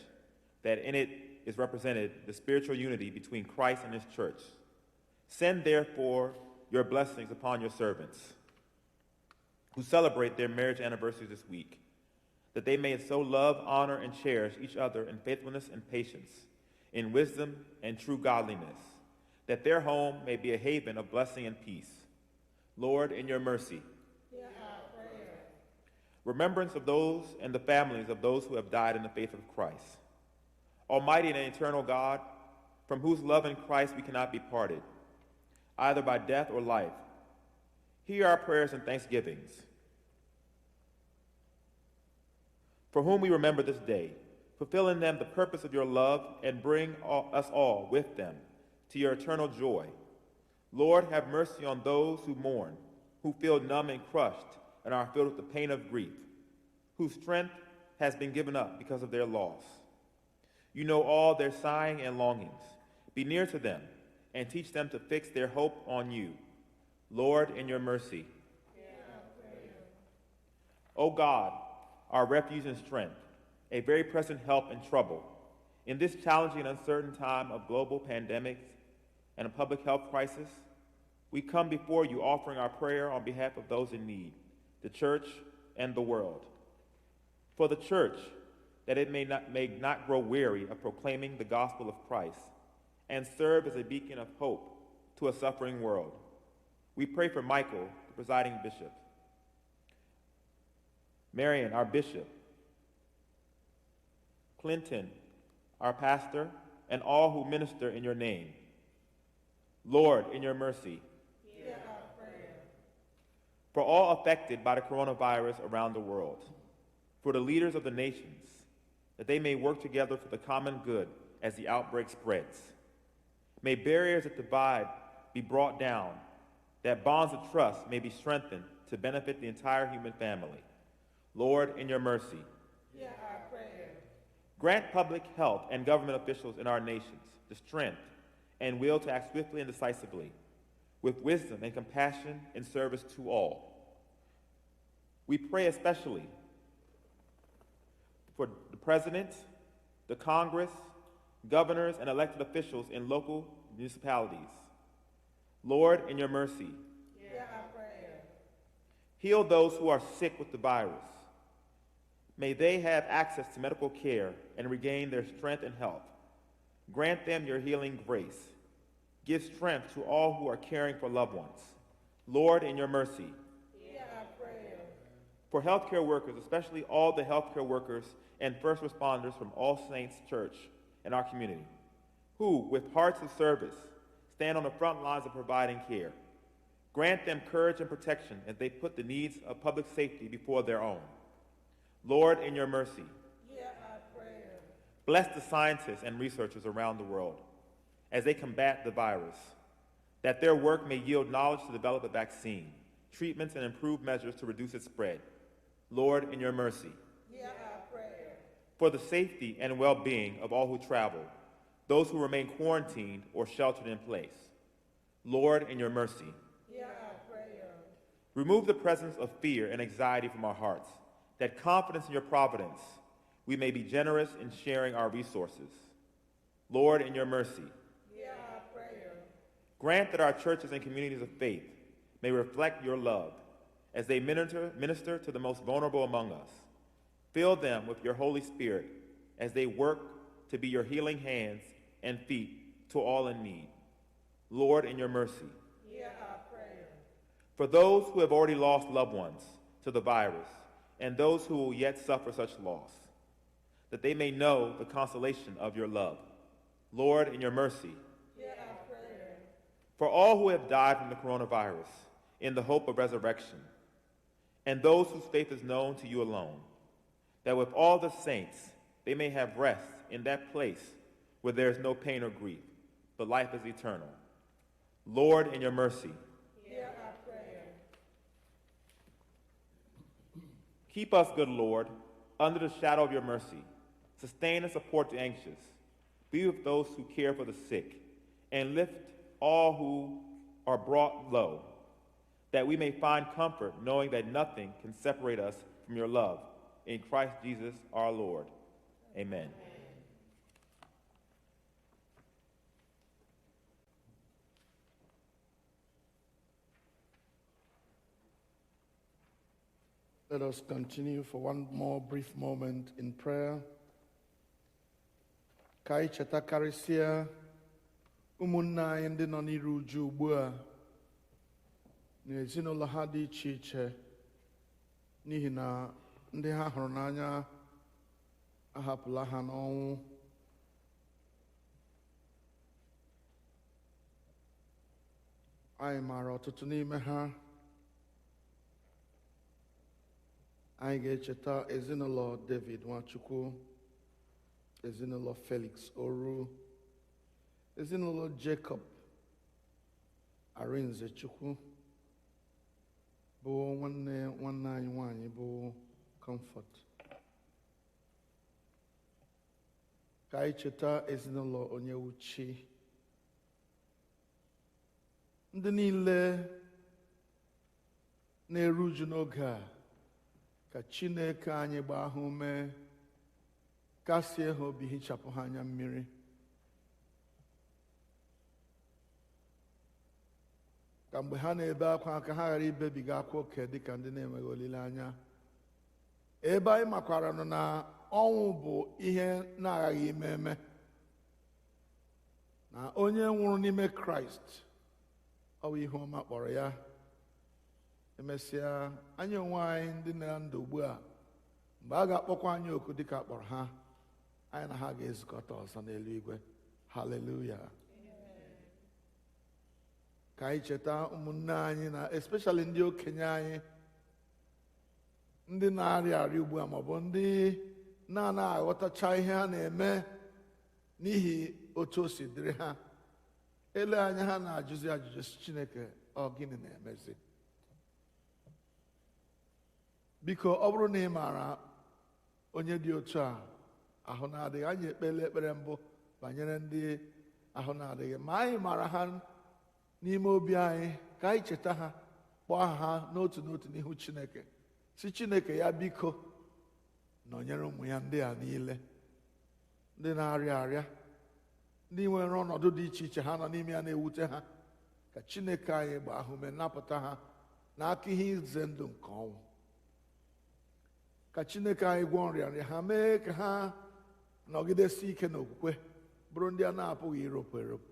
that in it is represented the spiritual unity between Christ and his church. Send, therefore, your blessings upon your servants who celebrate their marriage anniversaries this week, that they may so love, honor, and cherish each other in faithfulness and patience, in wisdom and true godliness, that their home may be a haven of blessing and peace. Lord, in your mercy, Hear our prayer. remembrance of those and the families of those who have died in the faith of Christ. Almighty and eternal God, from whose love in Christ we cannot be parted, either by death or life, hear our prayers and thanksgivings. For whom we remember this day, fulfill in them the purpose of your love, and bring us all with them to your eternal joy. Lord, have mercy on those who mourn, who feel numb and crushed, and are filled with the pain of grief, whose strength has been given up because of their loss. You know all their sighing and longings. Be near to them and teach them to fix their hope on you. Lord, in your mercy. O God, our refuge and strength, a very present help in trouble. In this challenging and uncertain time of global pandemics and a public health crisis, we come before you offering our prayer on behalf of those in need, the church and the world. For the church, that it may not grow weary of proclaiming the gospel of Christ and serve as a beacon of hope to a suffering world. We pray for Michael, the presiding bishop, Marion, our bishop, Clinton, our pastor, and all who minister in your name. Lord, in your mercy. Hear our prayer. For all affected by the coronavirus around the world, for the leaders of the nations, that they may work together for the common good as the outbreak spreads. May barriers that divide be brought down, that bonds of trust may be strengthened to benefit the entire human family. Lord, in your mercy. Hear our prayer. Grant public health and government officials in our nations the strength and will to act swiftly and decisively, with wisdom and compassion in service to all. We pray especially for the President, the Congress, governors, and elected officials in local municipalities. Lord, in your mercy. Hear our prayer. Heal those who are sick with the virus. May they have access to medical care and regain their strength and health. Grant them your healing grace. Give strength to all who are caring for loved ones. Lord, in your mercy. Hear our prayer. For healthcare workers, especially all the healthcare workers and first responders from All Saints Church and our community, who, with hearts of service, stand on the front lines of providing care. Grant them courage and protection as they put the needs of public safety before their own. Lord, in your mercy. Hear our prayer. Bless the scientists and researchers around the world as they combat the virus, that their work may yield knowledge to develop a vaccine, treatments, and improved measures to reduce its spread. Lord, in your mercy. Hear our prayer. For the safety and well-being of all who travel, those who remain quarantined or sheltered in place. Lord, in your mercy. Hear our prayer. Remove the presence of fear and anxiety from our hearts, that confidence in your providence, we may be generous in sharing our resources. Lord, in your mercy. Hear our prayer. Grant that our churches and communities of faith may reflect your love as they minister to the most vulnerable among us. Fill them with your Holy Spirit as they work to be your healing hands and feet to all in need. Lord, in your mercy. Hear our prayer. For those who have already lost loved ones to the virus and those who will yet suffer such loss, that they may know the consolation of your love. Lord, in your mercy. Hear our prayer. For all who have died from the coronavirus in the hope of resurrection, and those whose faith is known to you alone, that with all the saints they may have rest in that place where there is no pain or grief, but life is eternal. Lord, in your mercy. Hear our prayer. Keep us, good Lord, under the shadow of your mercy. Sustain and support the anxious. Be with those who care for the sick, and lift all who are brought low, that we may find comfort knowing that nothing can separate us from your love. In Christ Jesus our Lord. Amen. Let us continue for one more brief moment in prayer. Ka anyị chetakarịsịa ụmụnne anyị ndị nọ n'iru uju ugbu a na ezinụlọ ha dị iche iche n'ihi na ndị ha hụrụ n'anya ahapụla ha n'ọnwụ. Anyị maara ọtụtụ n'ime ha. Anyị ga-echeta ezinụlọ David Nwachukwu, ezinụlọ Felix Oru, ezinụlọ Jacob Arinze Chukwu, bụ nwanne anyị nwanyị bụ Comfort. Ka anyị cheta ezinụlọ onye uchi, ndị niile na-eru uju n'oge a, ka Chineke anyị gbaa ha ume, kasie ha obi, hichapụ ha anya mmiri. Ka mgbe ha na-ebe akwa, ka ha ghara ibebiga akwa oke dịka ndị na-enweghị olileanya. Ebe anyị makwara nọ na ọnwụ bụ ihe na-aghaghị ime eme, na onye nwụrụ n'ime Kraịst ọ bụ ihe ọma kpọrọ ya. Emesịa, anyị onwe anyị ndị na ndụ ugbu a, mgbe a ga-akpọkwa anyị oku dịka akpọrọ ha, anyị na ha ga-ezukọta ọzọ n'eluigwe. Haleluya. Ka anyị cheta ụmụnne anyị, na especially ndị okenye anyị, ndị na-arịa arịa ugbu a, maọbụ ndị na-anaghị aghọtacha ihe ha na-eme n'ihi otu o si dịrị ha. Ele anya ha na-ajụzi ajụjụ si Chineke, ọ gịnị na-emezi? Biko, ọ bụrụ na ị maara onye dị otu a ahụ na-adịghị, anyị ekpele ekpere mbụ banyere ndị ahụ na-adịghị, ma anyị maara ha n'ime obi anyị, ka anyị cheta ha, kpọọ ha n'otu n'otu n'ihu Chineke, si Chineke ya biko nọnyere ụmụ ya ndị a niile, ndị na-arịa arịa, ndị nwere ọnọdụ dị iche iche ha nọ n'ime ya na-ewute ha. Ka Chineke anyị gbaa ha ume, napụta ha n'aka ihe ize ndụ nke ọnwụ. Ka Chineke anyị gwọọ nrịanrịa ha, mee ka ha nọgidesi ike n'okwukwe, bụrụ ndị a na-apụghị iropụ eropụ.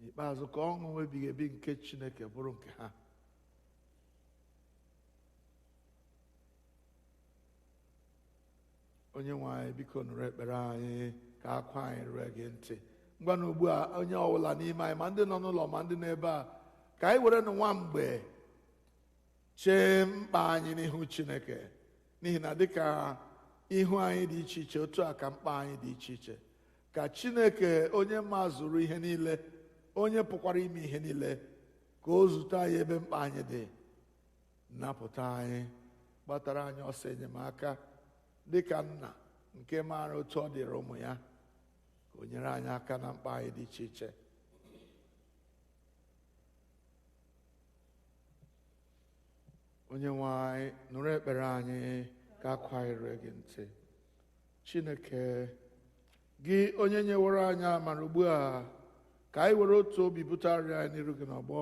N'ikpeazụ, ka ọṅụ ebighị ebi nke Chineke bụrụ nke ha. Onye-nwe anyị, biko nụrụ ekpere anyị, ka akwa anyị rue gị ntị. Ngwa na ugbu a, onye ọbụla n'ime anyị, ma ndị nọ n'ụlọ ma ndị n'ebe a, ka anyị were nwa mgbe chee mkpa anyị n'ihu Chineke, n'ihi na dịka ihu anyị dị iche iche, otu a ka mkpa anyị dị iche iche. Ka Chineke onye mazụrụ ihe niile, onye pụkwara ime ihe niile, ka o zute anyị ebe mkpa anyị dị, napụta anyị, gbatara anyị ọsọ enyemaka, dịka nna nke maara otu ọ dịrị ụmụ ya, ka o nyere anyị aka na mkpa anyị dị iche iche. Onye-nwe anyị, nụrụ ekpere anyị, ka akwa anyị rue gị ntị. Chineke, gị onye nyewere anyị amara ugbu a, ka anyị were otu obi bute arịa anyị n'iru gị n'ọgbọ.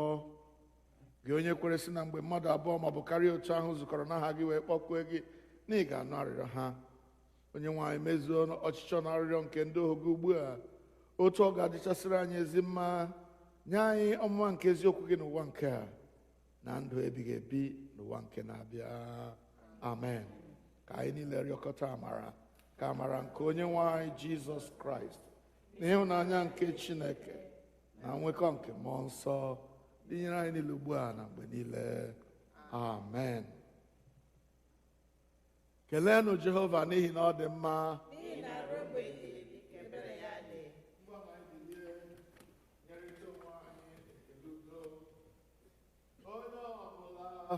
Gị onye kwere sị na mgbe mmadụ abụọ maọbụ karịa otu ahụ zukọrọ n'aha gị wee kpọkue gị, na ị ga-anụ arịrịọ ha. Onye-nwe anyị, mezuo ọchịchọ na arịrịọ nke ndị ohu gị ugbu a, otu ọ ga-adịchasịrị anyị ezi mma, nye anyị ọmụma nke eziokwu gị n'ụwa nke a, na ndụ ebighị ebi n'ụwa nke na-abịa. Amen. Ka anyị niile rịọkọta amara, ka amara nke Onye-nwe anyị Jizọs Kraịst, na ịhụnanya nke Chineke, na nwekọ nke mmụọ nsọ dịnyere anyị niile ugbu a na mgbe niile. Amen. Keleenụ Jehova n'ihi na ọ dị mma.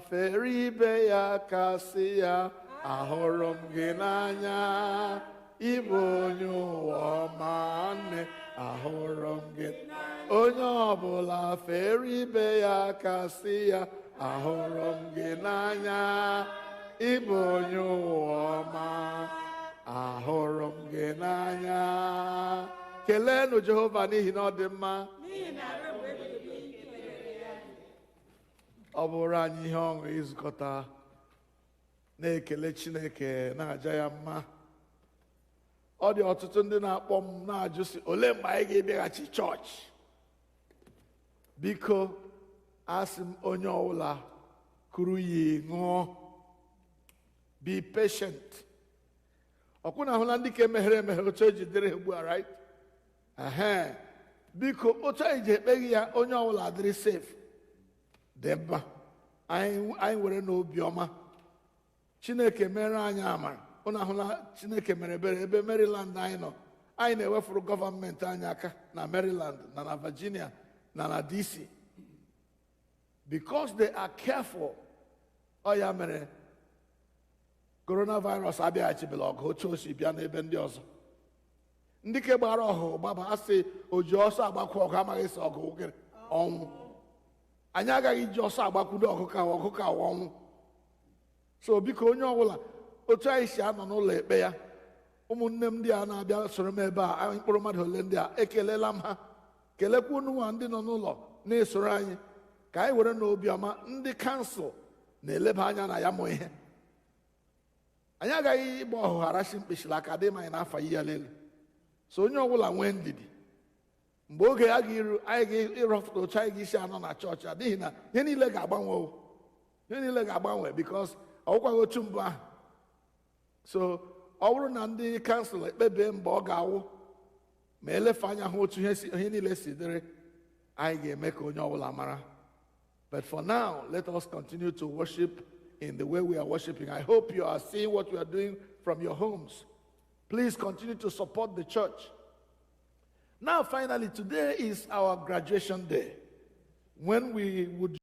Fere ibe ya ka sị ya, ahụrụ m gị n'anya, ịbụ onye ụwa ọma nne, ahụrụ m gị. Onye ọbụla fere ibe ya ka sị ya, ahụrụ m gị n'anya, ịbụ onye ụwa ọma, ahụrụ m gị n'anya. Keleenụ Jehova n'ihi na ọ dị mma. Ọ bụrụ anyị ihe ọṅụ izukọta na-ekele Chineke, na-aja ya mma. Ọ dị ọtụtụ ndị na-akpọ m na-ajụ sị, olee mgbe anyị ga-ebịaghachi chọọchị? Biko, asị m onye ọbụla kụrụ iyi ṅụọ. Be patient. Ọkwụ na ahụla ndị ka emeghere emeghere otu eji dịrị ugbu a, right? Biko, otu anyị ji ekpeghị ya, onye ọbụla adịrị safe, dị mma. Anyị were n'obi ọma Chineke mere anyị amara. Unu ahụla Chineke mere ebere ebe Maryland anyị nọ. Anyị na-ewefuru gọọmenti anyị aka na Maryland, na Virginia, na DC. Because they are careful. Ọ ya mere coronavirus abịaghachibela ọgụ otu o si bịa n'ebe ndị ọzọ. Ndị ke gbara ọhụ gbaba asị o ji ọsọ agbakwu ọgụ amaghị sị ọgụ ọnwụ. Anyị agaghị iji ọsọ agbakwudo ọgụ ka ọnwụ. So biko onye ọbụla otu anyị si anọ n'ụlọ ekpe ya, ụmụnne m ndị a na-abịa soro m ebe a, mkpụrụ mmadụ ole ndị a, ekelela m ha. Kelekwa unu nwa ndị nọ n'ụlọ na-esoro anyị, ka anyị were n'obiọma ndị kansụl na-eleba anya na ya mụ ihe. Anyị agaghị ịgba ọhụghara si mkpịsịrị aka dị ma anyị na-afa ya lelu. So onye ọbụla nwee ndidi. Mgbe oge ya ga-eru, anyị ga-ịrọpụta otu anyị ga-esi anọ na chọọchị a, n'ihi na ihe niile ga-agbanwe. Ihe niile ga-agbanwe because ọgwụkwaghị otu mbụ ahụ. So ọ bụrụ na ndị kansụl ekpebie mgbe ọ ga-awụ ma elefe anya hụ otu ihe niile si dịrị, anyị ga-eme ka onye ọbụla mara. But for now, let us continue to worship in the way we are worshiping. I hope you are seeing what we are doing from your homes. Please continue to support the church. Now, finally, today is our graduation day, when we would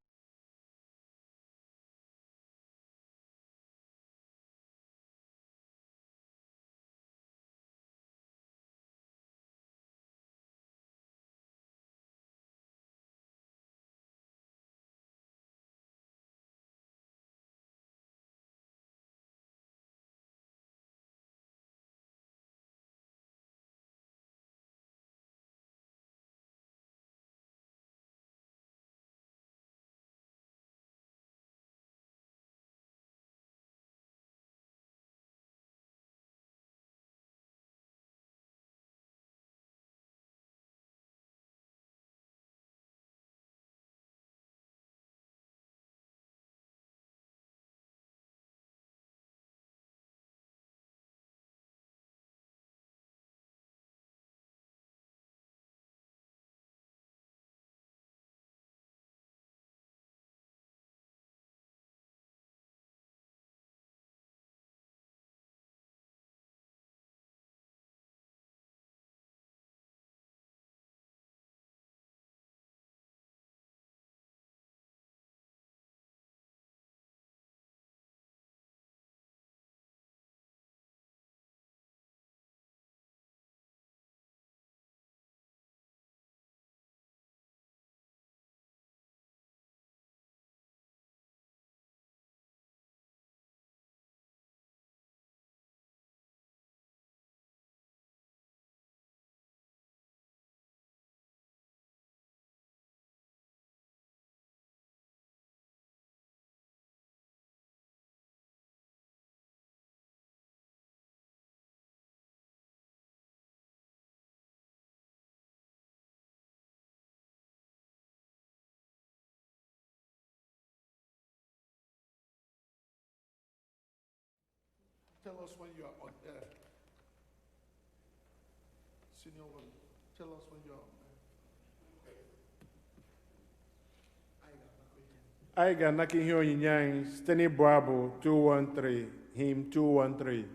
tell us when you are on air. Senior one, tell us when you are on air. Anyị ga-anaka ihe onyinye anyị site n'ịbụ abụ 213, hymn 213.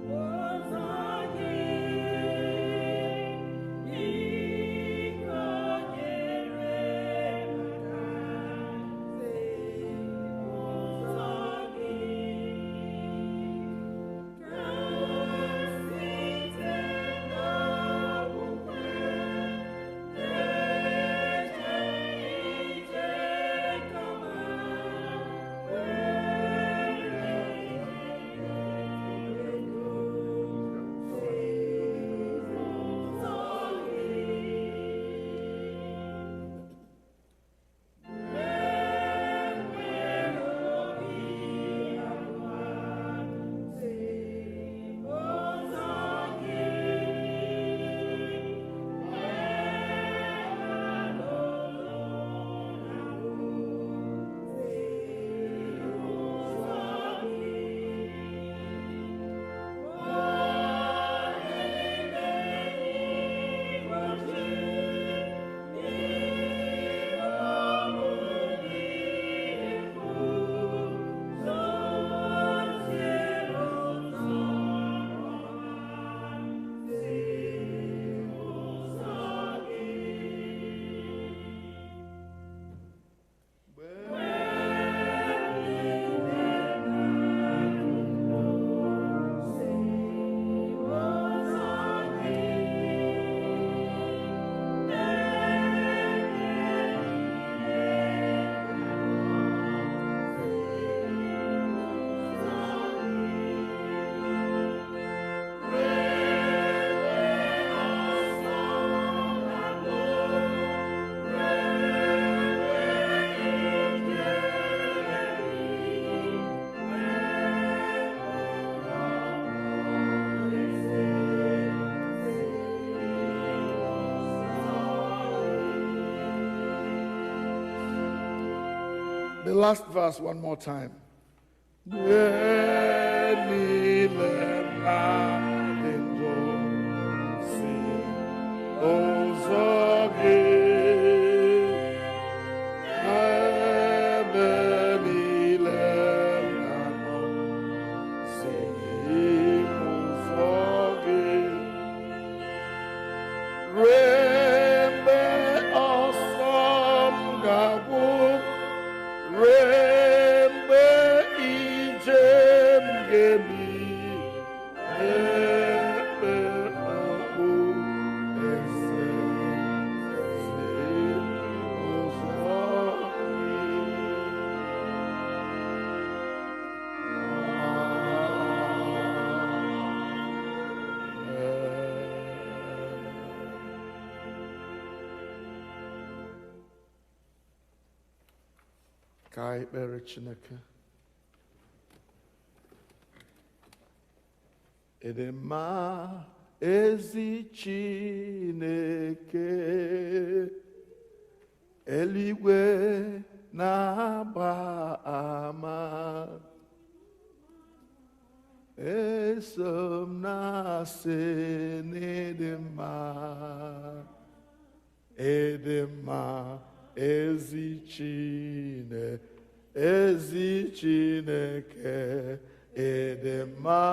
Oh The last verse one more time. Ka anyị kpere Chineke. Ịdị mma ezi Chineke, eluigwe na-agba ama, eso m na-asị n'ịdị mma, ịdị mma ezi Chineke, ezi Chineke, ịdị mma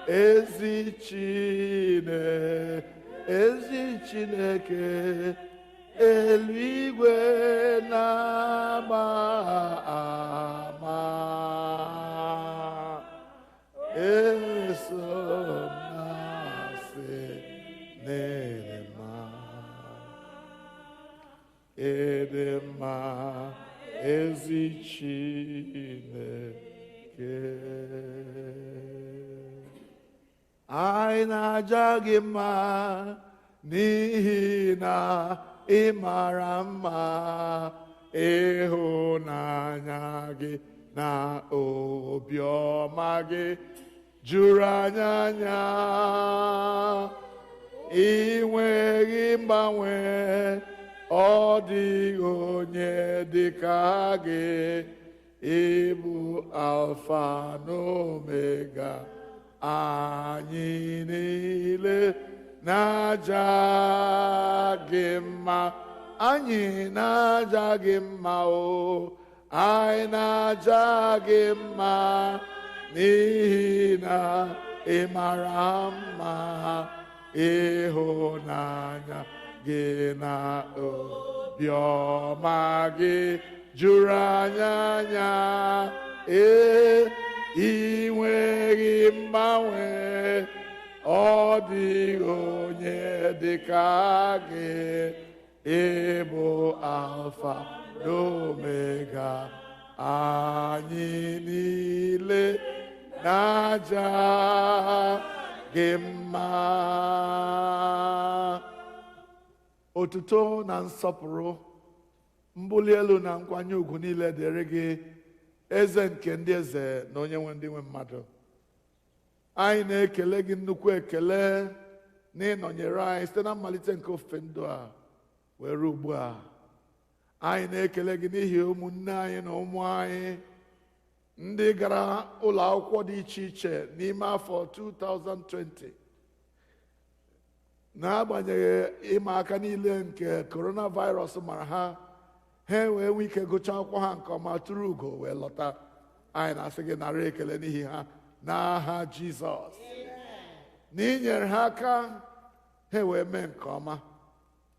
ezi Chineke, ezi Chineke, eluigwe na-agba ama, eso m na-asị n'ịdị mma, ịdị mma ezi Chineke. Anyị na-aja gị mma n'ihi na ị mara mma, ịhụnanya gị na obiọma gị juru anyị anya, ị nweghị mgbanwe, ọ dịghị onye dịka gị, ị bụ Alfa na Omega, anyị niile na-aja gị mma, anyị na-aja gị mma, o anyị na-aja gị mma n'ihi na ị mara mma, ịhụnanya gị na obiọma gị juru anyị anya, ị nweghị mgbanwe, ọ dịghị onye dịka gị, ị bụ Alfa na Omega, anyị niile na-aja gị mma. Otuto na nsọpụrụ, mbuli elu na nkwanye ugwu niile dịrị gị, eze nke ndị eze na onye nwe ndị nwe mmadụ. Anyị na-ekele gị nnukwu ekele na ịnọnyere anyị site na mmalite nke ofufe ndụ a were ugbu a. Anyị na-ekele gị n'ihi ụmụnne anyị na ụmụ anyị ndị gara ụlọ akwụkwọ dị iche iche n'ime afọ 2020, n'agbanyeghị ịma aka niile nke coronavirus mara ha, ha wee nwee ike gụchaa akwụkwọ ha nke ọma, tụrụ ugo wee lọta. Anyị na-asị gị nara ekele n'ihi ha n'aha Jizọs, na inyere ha aka ha wee mee nke ọma.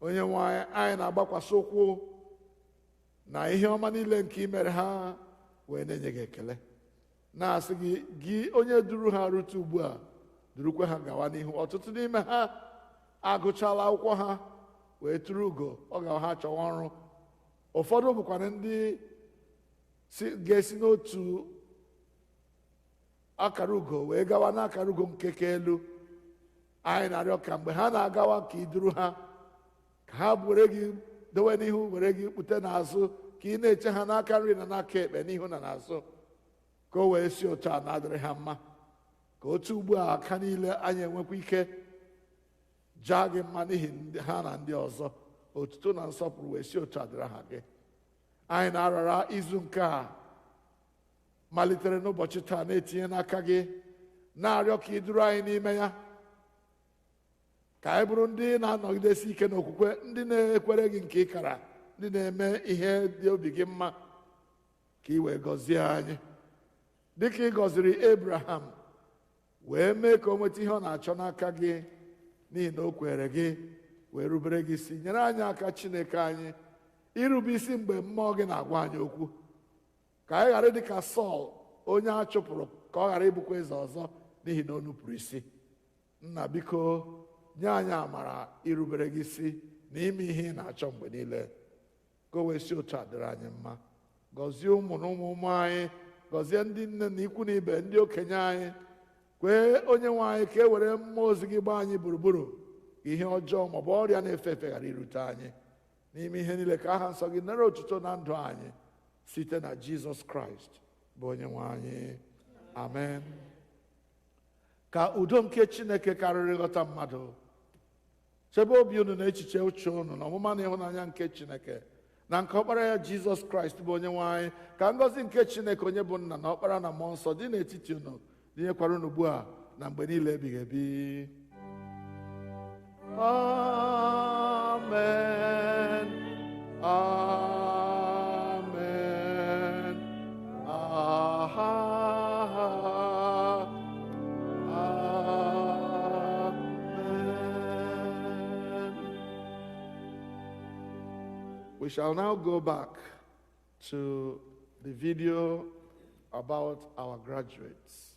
Onye nwe anyị, anyị na-agbakwasị ụkwụ na ihe ọma niile nke i mere ha, wee na-enye gị ekele, na-asị gị gị onye duru ha rute ugbu a, durukwe ha gawa n'ihu. Ọtụtụ n'ime ha agụchala akwụkwọ ha wee tụrụ ugo, ọ ga ha chọwa ọrụ. Ụfọdụ bụkwana ndị ga-esi n'otu akara ugo wee gawa n'akara ugo nke ka elu. Anyị na-arịọ ka mgbe ha na-agawa ka i duru ha, ka ha were gị dowe n'ihu, were gị kpute n'azụ, ka ị na-eche ha n'aka nri na n'aka ekpe, n'ihu na n'azụ, ka o wee si otu a na-adịrị ha mma. Ka otu ugbu a aka niile anyị enwekwa ike jaa gị mma n'ihi ha na ndị ọzọ, otuto na nsọpụrụ wee si otu a dịrị ha gị. anyị na-arara izu nke a malitere n'ụbọchị taa na-etinye n'aka gị, na-arịọ ka ị duru anyị n'ime ya, ka anyị bụrụ ndị na-anọgidesi ike n'okwukwe, ndị na-ekwere gị nke ịkara, ndị na-eme ihe dị obi gị mma, ka ị wee gọzie anyị dịka ị gọziri Abraham wee mee ka o nweta ihe ọ na-achọ n'aka gị n'ihi na o kwere gị wee rubere gị isi. Nyere anyị aka Chineke anyị irube isi mgbe mmụọ gị na-agwa anyị okwu, ka anyị ghara dị ka Sọl onye a chụpụrụ, ka ọ ghara ịbụkwa eze ọzọ n'ihi na o nupụrụ isi. Nna, biko nye anyị amara irubere gị isi na ime ihe ị na-achọ mgbe niile, ka o wee si otu a dịrị anyị mma. Gọzie ụmụ na ụmụ ụmụ anyị, gọzie ndị nne na ikwu na ibe, ndị okenye anyị. Kwee Onye-nwe anyị ka e were mmụọ ozi gị gbaa anyị gburugburu, ka ihe ọjọọ maọbụ ọrịa na-efe efe ghara irute anyị. N'ime ihe niile ka aha nsọ gị nara otuto na ndụ anyị, site na Jizọs Kraịst bụ Onye-nwe anyị. Amen. Ka udo nke Chineke karịrị ịghọta mmadụ chebe obi unu na echiche uche unu na ọmụma na ịhụnanya nke Chineke na nke ọkpara ya Jizọs Kraịst bụ Onye-nwe anyị. Ka ngọzi nke Chineke onye bụ Nna na Ọkpara na Mmụọ Nsọ dị n'etiti unu, dịnyekwara unu ugbu a na mgbe niile ebighị ebi. Amen. Amen. Amen. We shall now go back to the video about our graduates.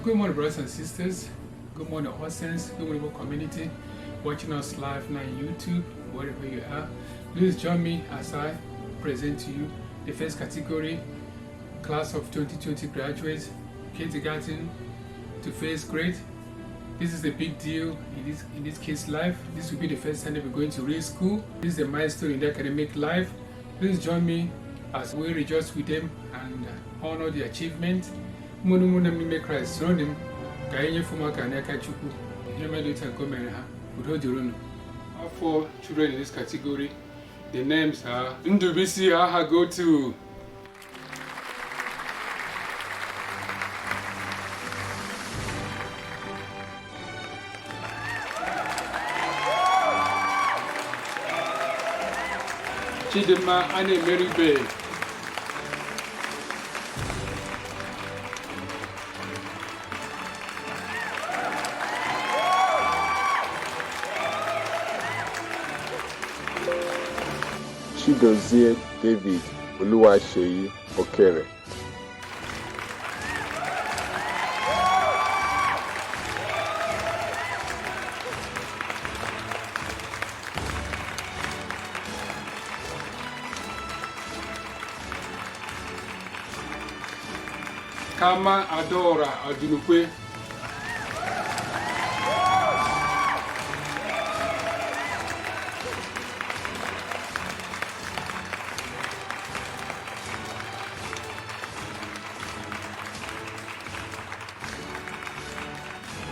Good morning, brothers and sisters. Good morning, Horsens. Good morning, community watching us live now on YouTube, wherever you are. Please join me as I present to you the first category, class of 2020 graduates, kindergarten to first grade. This is a big deal in this kid's life. This will be the first time they will going to real school. This is a milestone in their academic life. Please join me as we rejoice with them and honor the achievement. Munu Christ, Ronim, Gaye Fumaka Neka Chukwu, Nmalite Abu Udodurunu. Our 4 children in this category, the names are Ndubisi Aha go to Chidima Anne Mary Bay. Chidozie David Oluwaseyi Okere. Kama Adora Adunukwe.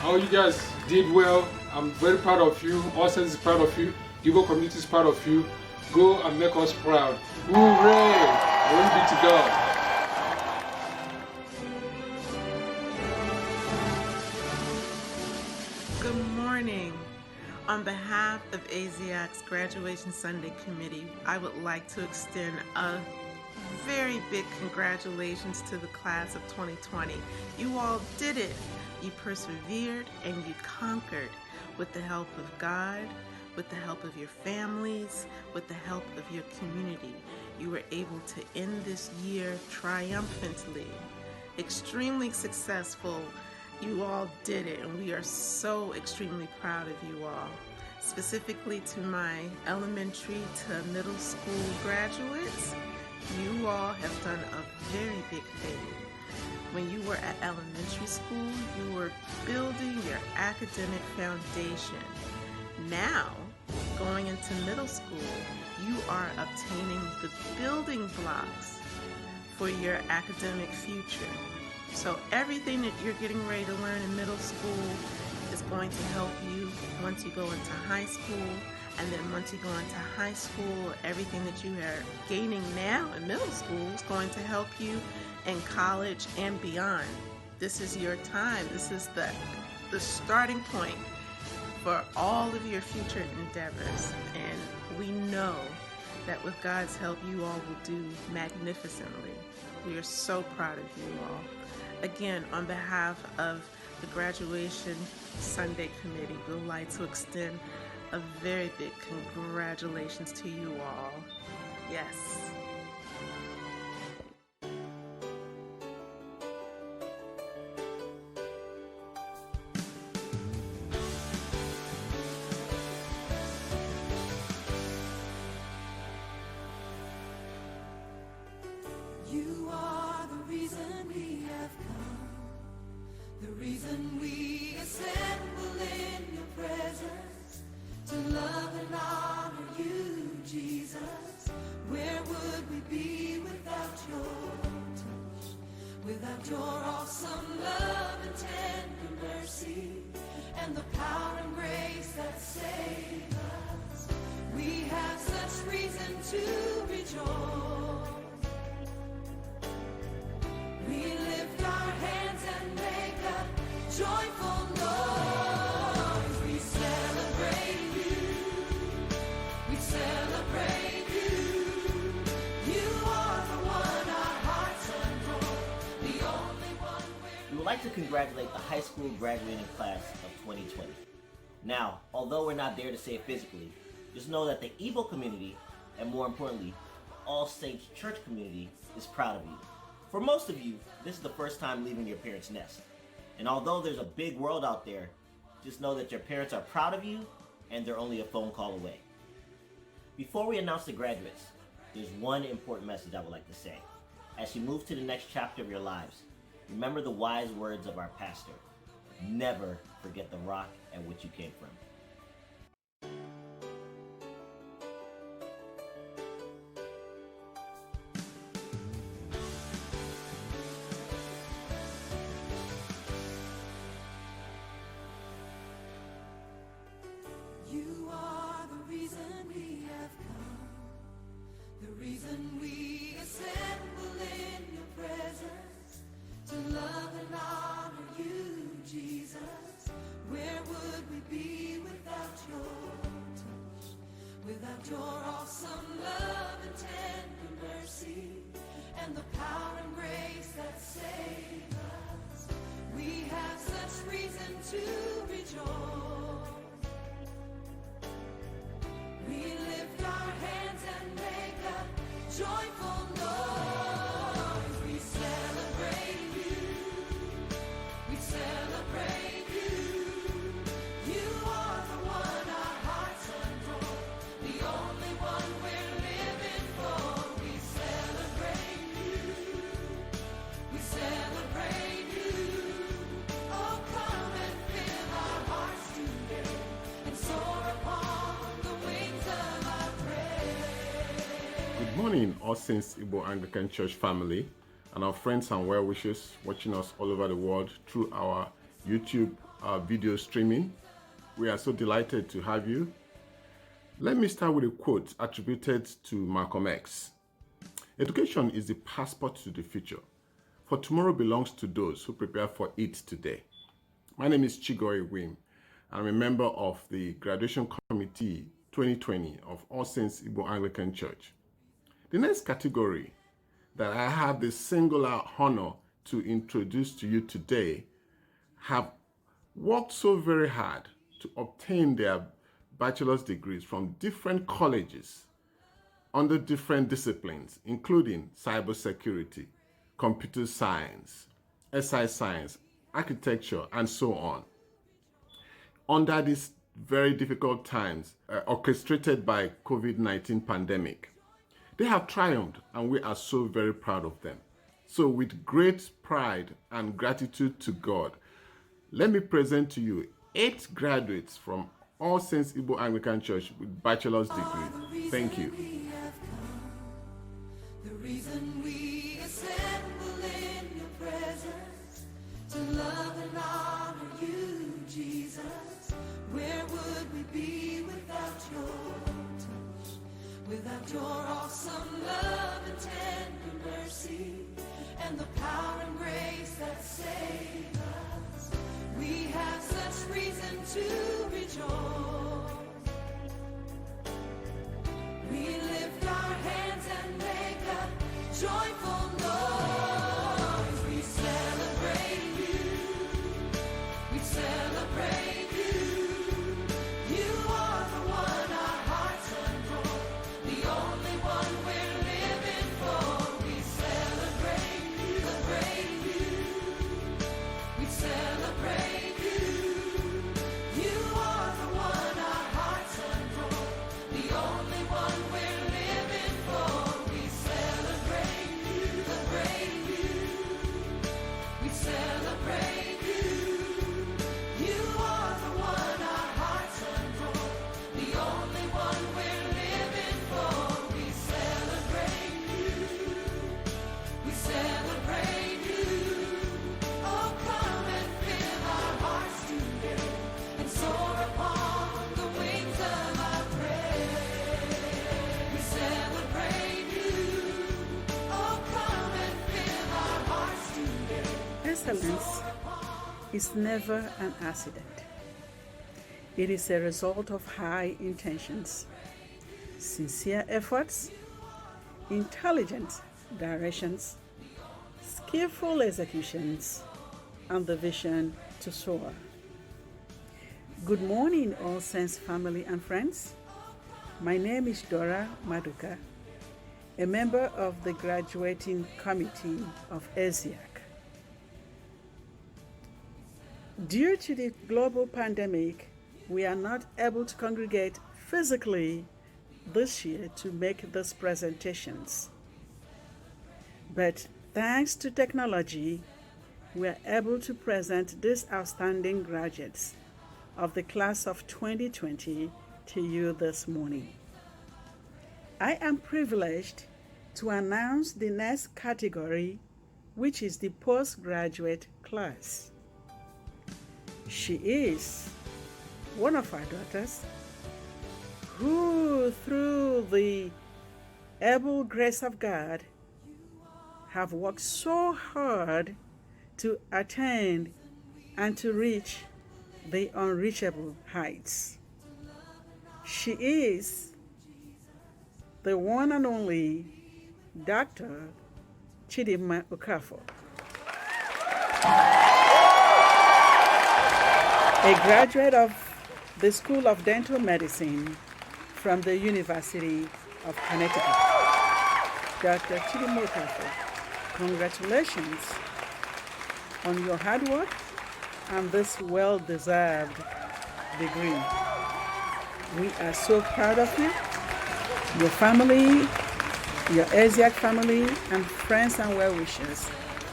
Oh, you guys did well. I'm very proud of you. Austin is proud of you. Igbo community is proud of you. Go and make us proud. Hooray! Glory be to God. Good morning. On behalf of ASIAC's Graduation Sunday Committee, I would like to extend a very big congratulations to the class of 2020. You all did it. You persevered and you conquered with the help of God, with the help of your families, with the help of your community. You were able to end this year triumphantly, extremely successful. You all did it, and we are so extremely proud of you all. specifically to my elementary to middle school graduates, you all have done a very big thing. When you were at elementary school, you were building your academic foundation. Now, going into middle school, you are obtaining the building blocks for your academic future. So everything that you're getting ready to learn in middle school is going to help you once you go into high school. And then once you go into high school, everything that you are gaining now in middle school is going to help you in college and beyond. This is your time. This is the starting point for all of your future endeavors. And we know that with God's help, you all will do magnificently. We are so proud of you all. Again, on behalf of the Graduation Sunday Committee, we would like to extend a very big congratulations to you all. Yes. You are the reason we have come, the reason we assemble in your presence, to love and honor you, Jesus. Where would we be without your touch, without your awesome love and tender mercy, and the power and grace that save us? We have such reason to rejoice. We lift our hands and make a joyful noise. We celebrate you. We celebrate you. You are the one our hearts adore. The only one We would like to congratulate the high school graduating class of 2020. Now, although we're not there to say it physically, just know that the Igbo community, and more importantly, All Saints Church community, is proud of you. For most of you, this is the first time leaving your parents' nest. And although there's a big world out there, just know that your parents are proud of you and they're only a phone call away. Before we announce the graduates, there's one important message I would like to say. As you move to the next chapter of your lives, remember the wise words of our pastor. Never forget the rock at which you came from. You are the reason we have come, the reason we assemble in your presence, to love and honor you, Jesus. Where would we be without your touch, without your awesome love and tender mercy, and the power and grace that save us? We have such reason to rejoice. We lift our hands and make a joyful noise. We celebrate you. We celebrate you. You are the one our hearts adore, the only one we're living for. We celebrate you. We celebrate you. Oh, come and fill our hearts today and soar upon the wings of our praise. Good morning, All Saints Igbo Anglican Church family, and our friends and well-wishers watching us all over the world through our YouTube video streaming. We are so delighted to have you. Let me start with a quote attributed to Malcolm X. Education is the passport to the future, for tomorrow belongs to those who prepare for it today. My name is Chigoi Wim. I'm a member of the Graduation Committee 2020 of All Saints Igbo Anglican Church. The next category that I have the singular honor to introduce to you today have worked so very hard to obtain their bachelor's degrees from different colleges under different disciplines, including cybersecurity, computer science, SI science, architecture, and so on. Under this very difficult times orchestrated by COVID-19 pandemic. They have triumphed, and we are so very proud of them. So with great pride and gratitude to God, let me present to you 8 graduates from All Saints Igbo Anglican Church with bachelor's degree. Thank you. The reason we assemble in your presence, to love and honor you, Jesus. Where would we be without your touch, without your awesome love and tender mercy, and the power and grace that save us? We have such reason to rejoice. We lift our hands and make a joyful noise. We celebrate you. We celebrate you. You are the one our hearts adore, the only one we're living for. We celebrate you. Celebrate you. We celebrate you. You are the one our hearts adore, the only one we're living for. We celebrate you. Celebrate you. We celebrate you. You are the one our hearts adore, the only one we're living for. We celebrate you. We celebrate you. Oh, come and fill our hearts today and soar upon the wings of our praise. We celebrate you. Oh, come and fill our hearts today. Excellence is never an accident. It is a result of high intentions, sincere efforts, intelligent directions, skillful executions, and the vision to soar. Good morning, All Saints family and friends. My name is Dora Maduka, a member of the graduating committee of ESIAC. Due to the global pandemic, we are not able to congregate physically this year to make these presentations. But thanks to technology, we are able to present these outstanding graduates of the class of 2020 to you this morning. I am privileged to announce the next category, which is the postgraduate class. She is one of our daughters who, through the able grace of God, have worked so hard to attain and to reach the unreachable heights. She is the one and only Dr. Chidinma Okafor, a graduate of the School of Dental Medicine from the University of Connecticut. Dr. Chidinma Okafor, congratulations on your hard work and this well-deserved degree. We are so proud of you, your family, your ESIAC family, and friends and well-wishers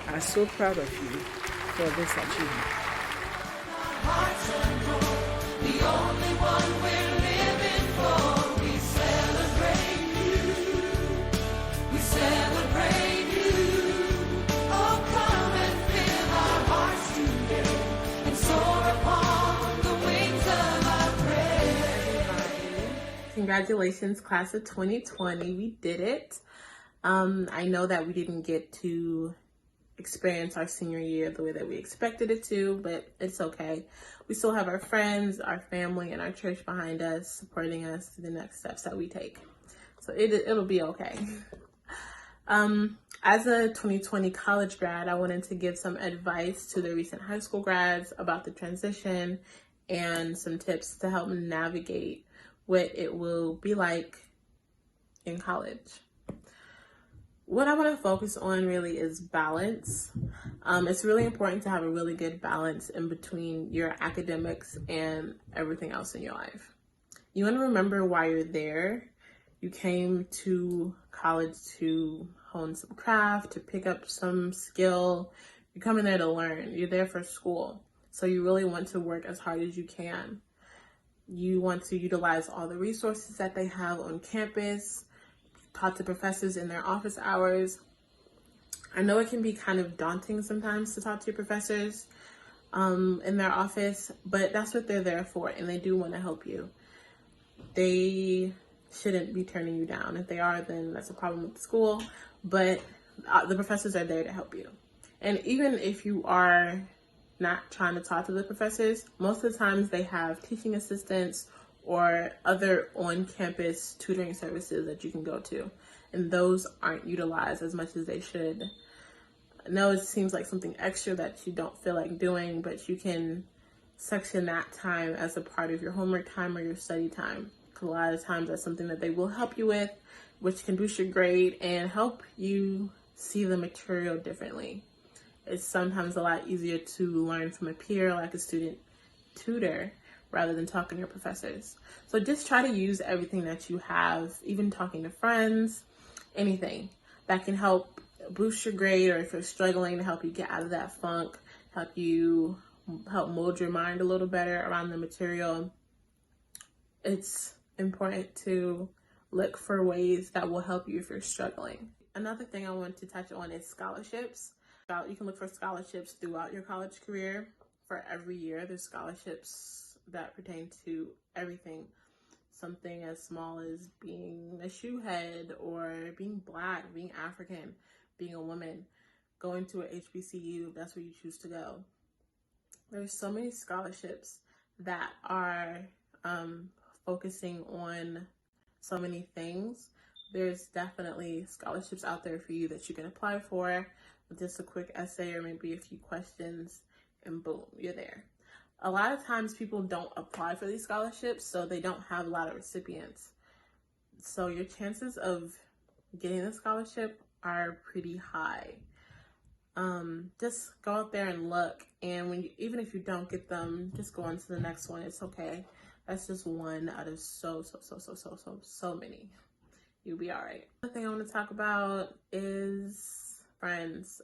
are so proud of you for this achievement. The only one we're living for. We celebrate you. We celebrate you. Oh, come and fill our hearts today and soar upon the wings of our praise. Congratulations, class of 2020. We did it. I know that we didn't get to experience our senior year the way that we expected it to, but it's okay. We still have our friends, our family, and our church behind us, supporting us to the next steps that we take. So it'll be okay. As a 2020 college grad, I wanted to give some advice to the recent high school grads about the transition and some tips to help navigate what it will be like in college. what I want to focus on really is balance. It's really important to have a really good balance in between your academics and everything else in your life. You want to remember why you're there. You came to college to hone some craft, to pick up some skill. You're coming there to learn. You're there for school. So you really want to work as hard as you can. You want to utilize all the resources that they have on campus, talk to professors in their office hours. I know it can be kind of daunting sometimes to talk to your professors in their office, but that's what they're there for, and they do want to help you. They shouldn't be turning you down. If they are, then that's a problem with the school, but the professors are there to help you. And even if you are not trying to talk to the professors, most of the times they have teaching assistants or other on-campus tutoring services that you can go to, and those aren't utilized as much as they should. I know it seems like something extra that you don't feel like doing, but you can section that time as a part of your homework time or your study time. A lot of times that's something that they will help you with, which can boost your grade and help you see the material differently. It's sometimes a lot easier to learn from a peer, like a student tutor, rather than talking to your professors. So just try to use everything that you have, even talking to friends, anything that can help boost your grade, or if you're struggling, to help you get out of that funk, help mold your mind a little better around the material. It's important to look for ways that will help you if you're struggling. Another thing I want to touch on is scholarships. You can look for scholarships throughout your college career. For every year, there's scholarships that pertain to everything. Something as small as being a shoehead, or being Black, being African, being a woman, going to a HBCU, if that's where you choose to go. There's so many scholarships that are focusing on so many things. There's definitely scholarships out there for you that you can apply for with just a quick essay or maybe a few questions, and boom, you're there. A lot of times people don't apply for these scholarships, so they don't have a lot of recipients. So your chances of getting a scholarship are pretty high. Just go out there and look, and even if you don't get them, just go on to the next one. It's okay. That's just one out of so many. You'll be all right. Another thing I want to talk about is friends.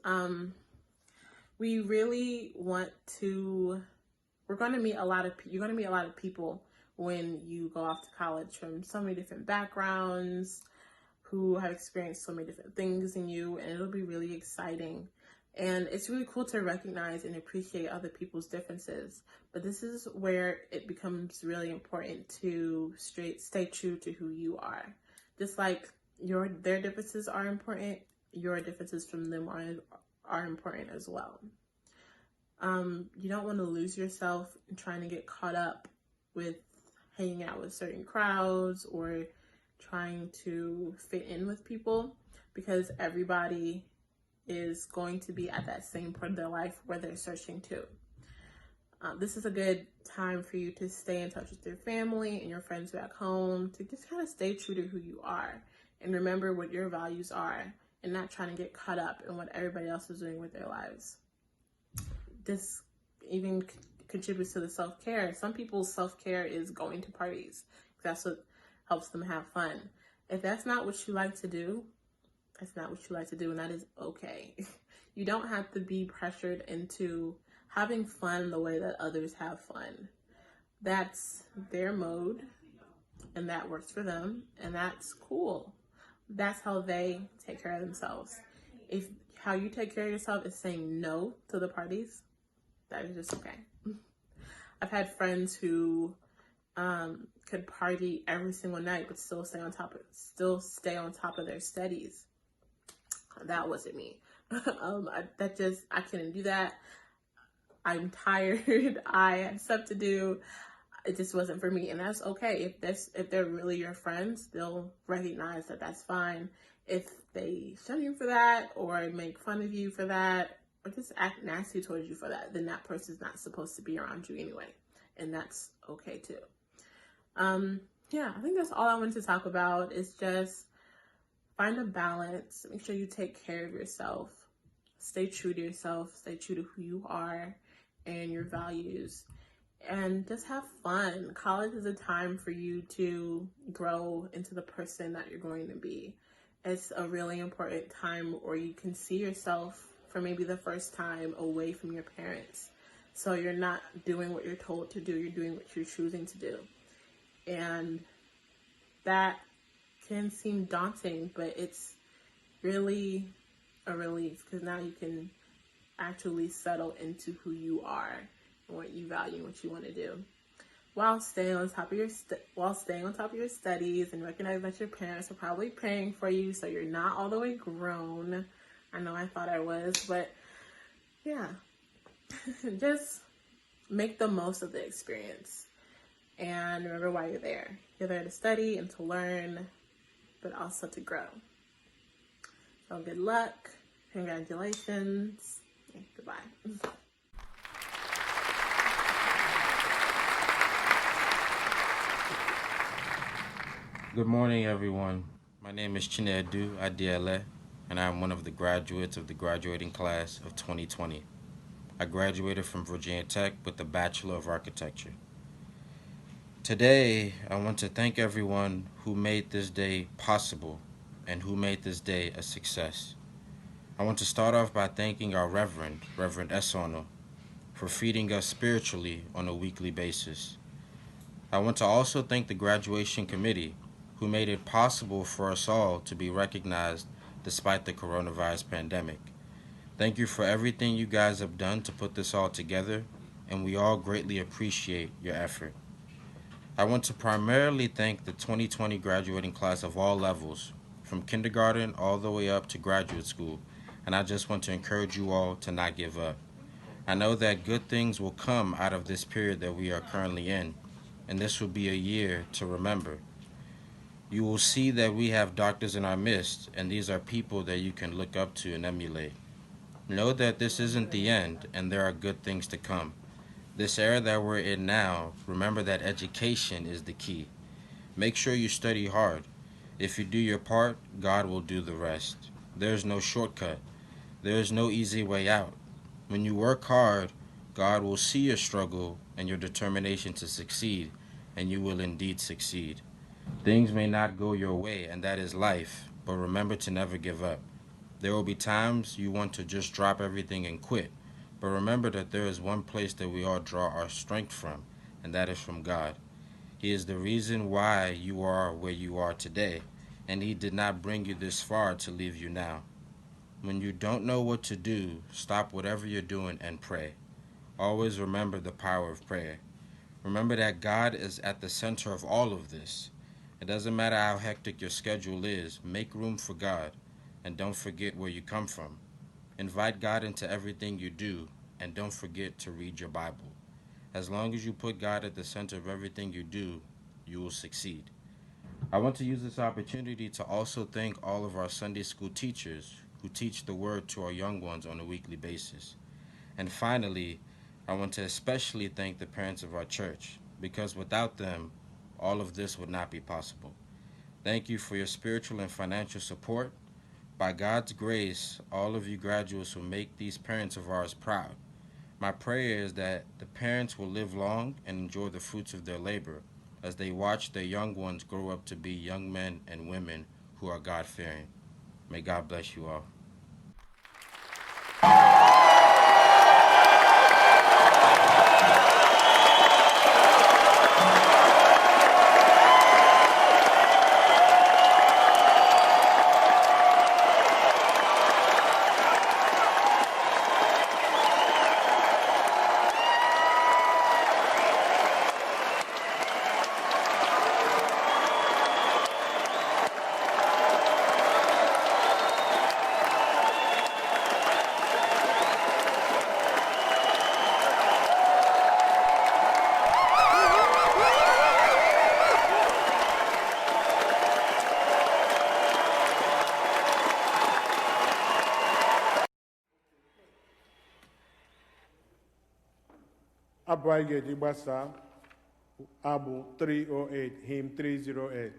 We really want to. You're going to meet a lot of people when you go off to college, from so many different backgrounds, who have experienced so many different things in you, and it'll be really exciting. And it's really cool to recognize and appreciate other people's differences. But this is where it becomes really important to stay true to who you are. Just like their differences are important, your differences from them are important as well. You don't want to lose yourself in trying to get caught up with hanging out with certain crowds or trying to fit in with people, because everybody is going to be at that same part of their life where they're searching to. This is a good time for you to stay in touch with your family and your friends back home, to just kind of stay true to who you are and remember what your values are, and not trying to get caught up in what everybody else is doing with their lives. This even contributes to the self-care. Some people's self-care is going to parties. That's what helps them have fun. If that's not what you like to do, that's not what you like to do, and that is okay. You don't have to be pressured into having fun the way that others have fun. That's their mode, and that works for them, and that's cool. That's how they take care of themselves. If how you take care of yourself is saying no to the parties, that is just okay. I've had friends who could party every single night but still stay on top of their studies. That wasn't me. I couldn't do that. I'm tired. I have stuff to do. It just wasn't for me, and that's okay. If they're really your friends, they'll recognize that that's fine. If they shun you for that, or make fun of you for that, or just act nasty towards you for that, then that person's not supposed to be around you anyway, and that's okay too. I think that's all I wanted to talk about. Is just find a balance. Make sure you take care of yourself. Stay true to yourself. Stay true to who you are and your values. And just have fun. College is a time for you to grow into the person that you're going to be. It's a really important time where you can see yourself for maybe the first time away from your parents. So you're not doing what you're told to do, you're doing what you're choosing to do. And that can seem daunting, but it's really a relief because now you can actually settle into who you are and what you value and what you want to do, while staying on top of your studies and recognize that your parents are probably praying for you, so you're not all the way grown. I know I thought I was, but yeah, just make the most of the experience and remember why you're there. You're there to study and to learn, but also to grow. So good luck, congratulations, and goodbye. Good morning, everyone. My name is Chinedu Adiele, and I am one of the graduates of the graduating class of 2020. I graduated from Virginia Tech with a Bachelor of Architecture. Today, I want to thank everyone who made this day possible and who made this day a success. I want to start off by thanking our Reverend Esono, for feeding us spiritually on a weekly basis. I want to also thank the graduation committee, who made it possible for us all to be recognized despite the coronavirus pandemic. Thank you for everything you guys have done to put this all together, and we all greatly appreciate your effort. I want to primarily thank the 2020 graduating class of all levels, from kindergarten all the way up to graduate school, and I just want to encourage you all to not give up. I know that good things will come out of this period that we are currently in, and this will be a year to remember. You will see that we have doctors in our midst, and these are people that you can look up to and emulate. Know that this isn't the end, and there are good things to come. This era that we're in now, remember that education is the key. Make sure you study hard. If you do your part, God will do the rest. There's no shortcut. There's no easy way out. When you work hard, God will see your struggle and your determination to succeed, and you will indeed succeed. Things may not go your way, and that is life, but remember to never give up. There will be times you want to just drop everything and quit, but remember that there is one place that we all draw our strength from, and that is from God. He is the reason why you are where you are today, and He did not bring you this far to leave you now. When you don't know what to do, stop whatever you're doing and pray. Always remember the power of prayer. Remember that God is at the center of all of this. It doesn't matter how hectic your schedule is, make room for God, and don't forget where you come from. Invite God into everything you do, and don't forget to read your Bible. As long as you put God at the center of everything you do, you will succeed. I want to use this opportunity to also thank all of our Sunday school teachers who teach the Word to our young ones on a weekly basis. And finally, I want to especially thank the parents of our church, because without them, all of this would not be possible. Thank you for your spiritual and financial support. By God's grace, all of you graduates will make these parents of ours proud. My prayer is that the parents will live long and enjoy the fruits of their labor as they watch their young ones grow up to be young men and women who are God-fearing. May God bless you all. Abua ga-eji gbasaa abụ 308, hymn 308.